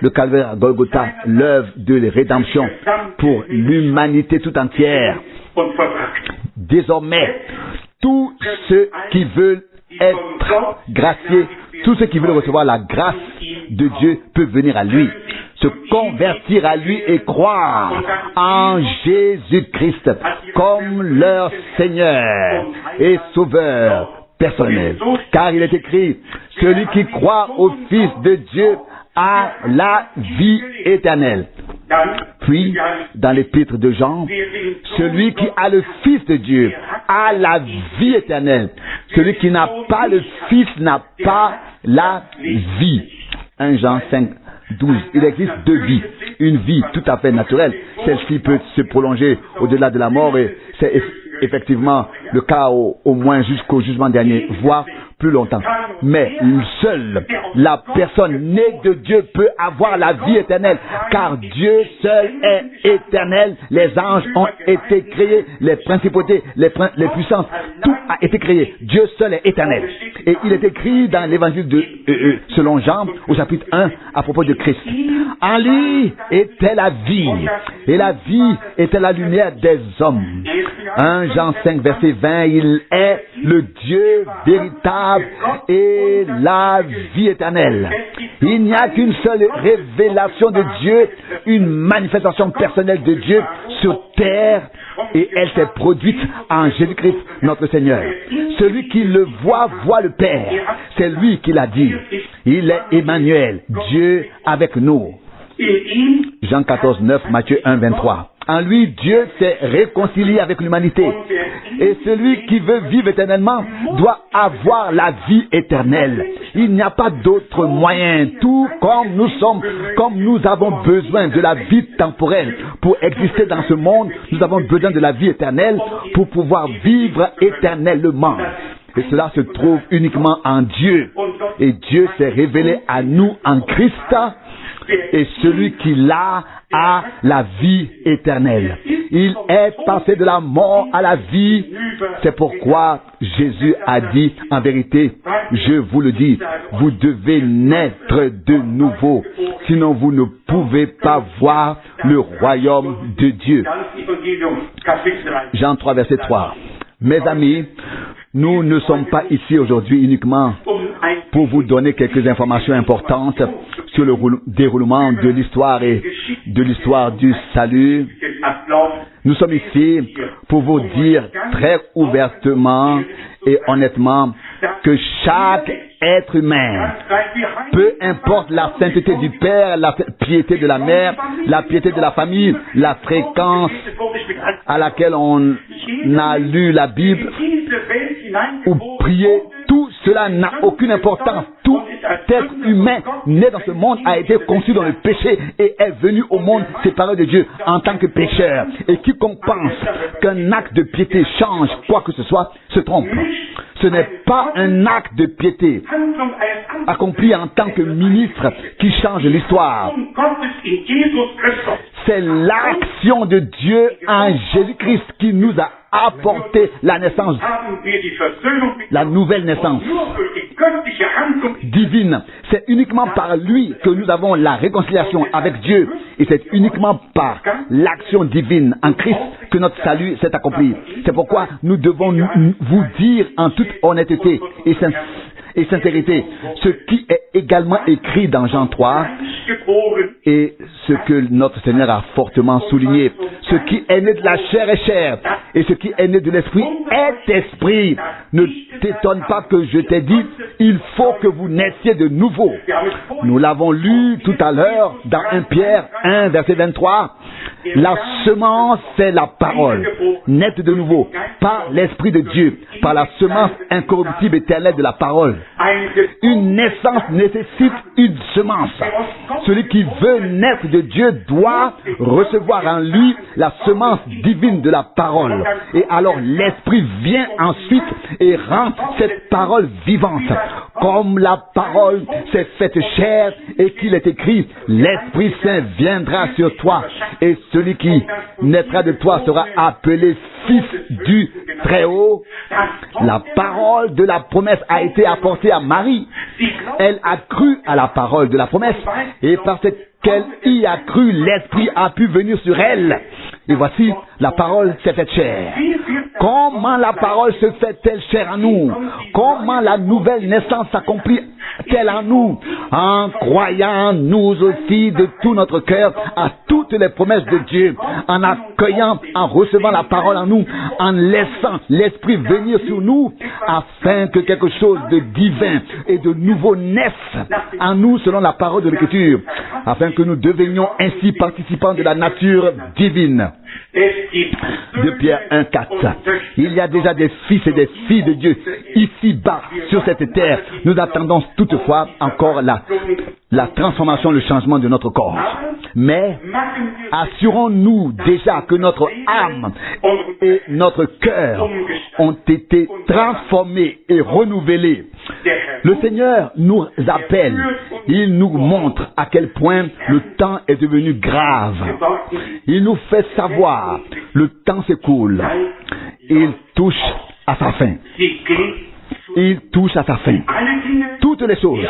A: le calvaire Golgotha l'œuvre de rédemption pour l'humanité tout entière. Désormais, tous ceux qui veulent être graciés, tous ceux qui veulent recevoir la grâce de Dieu peuvent venir à lui, se convertir à lui et croire en Jésus-Christ comme leur Seigneur et Sauveur personnel. Car il est écrit, celui qui croit au Fils de Dieu a la vie éternelle. Puis, dans l'épître de Jean, celui qui a le Fils de Dieu a la vie éternelle. Celui qui n'a pas le Fils n'a pas la vie. 1 Jean 5, 12. Il existe 2 vies. Une vie tout à fait naturelle. Celle-ci peut se prolonger au-delà de la mort et c'est effectivement le cas au moins jusqu'au jugement dernier, voire plus longtemps. Mais seule la personne née de Dieu peut avoir la vie éternelle, car Dieu seul est éternel. Les anges ont été créés, les principautés, les puissances, tout a été créé. Dieu seul est éternel. Et il est écrit dans l'évangile de selon Jean, au chapitre 1, à propos de Christ. En lui était la vie, et la vie était la lumière des hommes. 1 Jean 5, verset 20, il est le Dieu véritable et la vie éternelle. Il n'y a qu'une seule révélation de Dieu, une manifestation personnelle de Dieu sur terre, et elle s'est produite en Jésus-Christ, notre Seigneur. Celui qui le voit, voit le Père. C'est lui qui l'a dit. Il est Emmanuel, Dieu avec nous. Jean 14, 9, Matthieu 1, 23. En lui, Dieu s'est réconcilié avec l'humanité. Et celui qui veut vivre éternellement doit avoir la vie éternelle. Il n'y a pas d'autre moyen. Tout comme nous avons besoin de la vie temporelle pour exister dans ce monde, nous avons besoin de la vie éternelle pour pouvoir vivre éternellement. Et cela se trouve uniquement en Dieu. Et Dieu s'est révélé à nous en Christ. Et celui qui l'a a la vie éternelle. Il est passé de la mort à la vie. C'est pourquoi Jésus a dit, en vérité, je vous le dis, vous devez naître de nouveau. Sinon vous ne pouvez pas voir le royaume de Dieu. Jean 3, verset 3. Mes amis, nous ne sommes pas ici aujourd'hui uniquement pour vous donner quelques informations importantes sur le déroulement de l'histoire et de l'histoire du salut. Nous sommes ici pour vous dire très ouvertement et honnêtement que chaque être humain, peu importe la sainteté du père, la piété de la mère, la piété de la famille, la fréquence à laquelle on a lu la Bible ou prié, tout cela n'a aucune importance. Tout être humain né dans ce monde a été conçu dans le péché et est venu au monde séparé de Dieu en tant que pécheur. Et quiconque pense qu'un acte de piété change quoi que ce soit, se trompe. Ce n'est pas un acte de piété accompli en tant que ministre qui change l'histoire. C'est l'action de Dieu en Jésus-Christ qui nous a apporté la naissance, la nouvelle naissance divine. C'est uniquement par lui que nous avons la réconciliation avec Dieu. Et c'est uniquement par l'action divine en Christ que notre salut s'est accompli. C'est pourquoi nous devons vous dire en toute honnêteté et sincérité ce qui est également écrit dans Jean 3 et ce que notre Seigneur a fortement souligné. Ce qui est né de la chair est chair et ce qui est né de l'esprit est esprit. Ne t'étonne pas que je t'ai dit, il faut que vous naissiez de nouveau. Nous l'avons lu tout à l'heure dans 1 Pierre 1 verset 23. La semence, c'est la parole, naître de nouveau, par l'Esprit de Dieu, par la semence incorruptible éternelle de la parole. Une naissance nécessite une semence. Celui qui veut naître de Dieu doit recevoir en lui la semence divine de la parole. Et alors l'Esprit vient ensuite et rend cette parole vivante. Comme la parole s'est faite chair et qu'il est écrit, l'Esprit Saint viendra sur toi et celui qui naîtra de toi sera appelé Fils du Très-Haut. La parole de la promesse a été apportée à Marie. Elle a cru à la parole de la promesse et parce qu'elle y a cru, l'Esprit a pu venir sur elle. Et voici, la parole s'est faite chair. Comment la parole se fait-elle chair en nous? Comment la nouvelle naissance s'accomplit-elle en nous? En croyant nous aussi de tout notre cœur à toutes les promesses de Dieu, en accueillant, en recevant la parole en nous, en laissant l'Esprit venir sur nous, afin que quelque chose de divin et de nouveau naisse en nous selon la parole de l'Écriture, afin que nous devenions ainsi participants de la nature divine. De Pierre 1,4. Il y a déjà des fils et des filles de Dieu ici-bas sur cette terre. Nous attendons toutefois encore la transformation, le changement de notre corps. Mais assurons-nous déjà que notre âme et notre cœur ont été transformés et renouvelés. Le Seigneur nous appelle. Il nous montre à quel point le temps est devenu grave. Il nous fait savoir, le temps s'écoule. Il touche à sa fin. Il touche à sa fin. Toutes les choses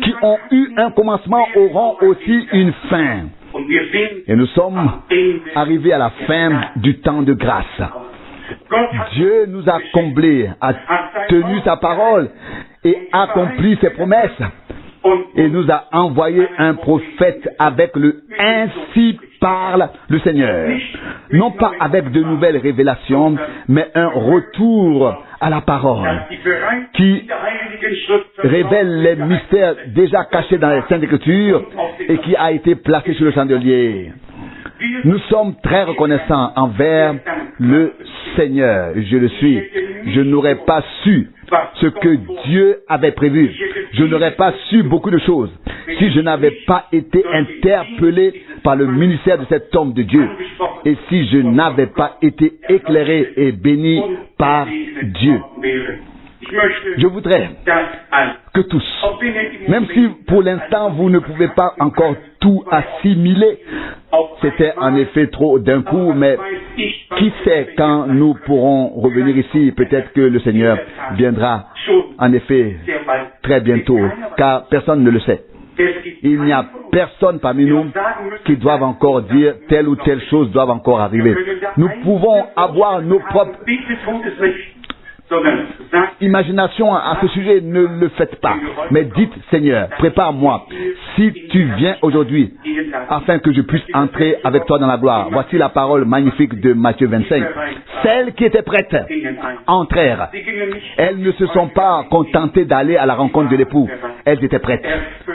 A: qui ont eu un commencement auront aussi une fin. Et nous sommes arrivés à la fin du temps de grâce. Dieu nous a comblés, a tenu sa parole et accompli ses promesses. Et nous a envoyé un prophète avec le « Ainsi parle le Seigneur ». Non pas avec de nouvelles révélations, mais un retour à la parole qui révèle les mystères déjà cachés dans les Saintes Écritures et qui a été placé sur le chandelier. Nous sommes très reconnaissants envers le Seigneur. Je le suis. Je n'aurais pas su ce que Dieu avait prévu. Je n'aurais pas su beaucoup de choses si je n'avais pas été interpellé par le ministère de cet homme de Dieu et si je n'avais pas été éclairé et béni par Dieu. Je voudrais que tous, même si pour l'instant vous ne pouvez pas encore tout assimiler, c'était en effet trop d'un coup, mais qui sait quand nous pourrons revenir ici, peut-être que le Seigneur viendra en effet très bientôt, car personne ne le sait. Il n'y a personne parmi nous qui doivent encore dire telle ou telle chose doit encore arriver. Nous pouvons avoir nos propres imagination à ce sujet, ne le faites pas. Mais dites, Seigneur, prépare-moi. Si tu viens aujourd'hui, afin que je puisse entrer avec toi dans la gloire. Voici la parole magnifique de Matthieu 25. Celles qui étaient prêtes entrèrent. Elles ne se sont pas contentées d'aller à la rencontre de l'époux. Elles étaient prêtes.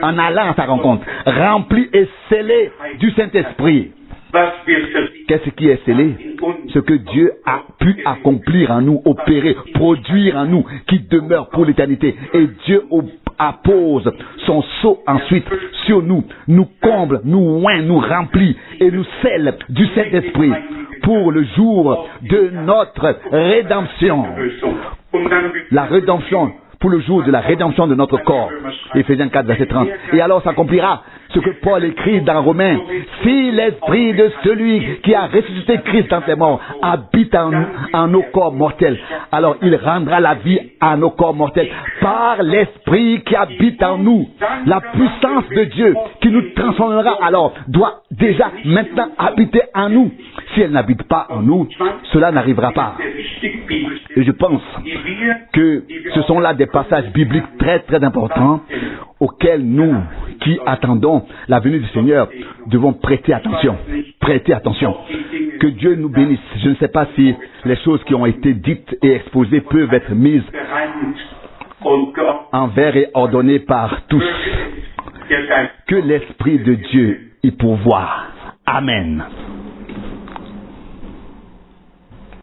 A: En allant à sa rencontre, remplies et scellées du Saint-Esprit. Qu'est-ce qui est scellé? Ce que Dieu a pu accomplir en nous, opérer, produire en nous, qui demeure pour l'éternité. Et Dieu appose son sceau ensuite sur nous, nous comble, nous oint, nous remplit et nous scelle du Saint-Esprit pour le jour de notre rédemption. La rédemption, pour le jour de la rédemption de notre corps. Éphésiens 4, verset 30. Et alors s'accomplira ce que Paul écrit dans Romains. Si l'esprit de celui qui a ressuscité Christ dans les morts habite en nos corps mortels, alors il rendra la vie à nos corps mortels par l'esprit qui habite en nous. La puissance de Dieu qui nous transformera alors doit déjà maintenant habiter en nous. Si elle n'habite pas en nous, cela n'arrivera pas. Et je pense que ce sont là des passages bibliques très très importants auxquels nous qui attendons la venue du Seigneur devons prêter attention. Prêter attention. Que Dieu nous bénisse. Je ne sais pas si les choses qui ont été dites et exposées peuvent être mises en vers et ordonnées par tous. Que l'Esprit de Dieu y pourvoie. Amen.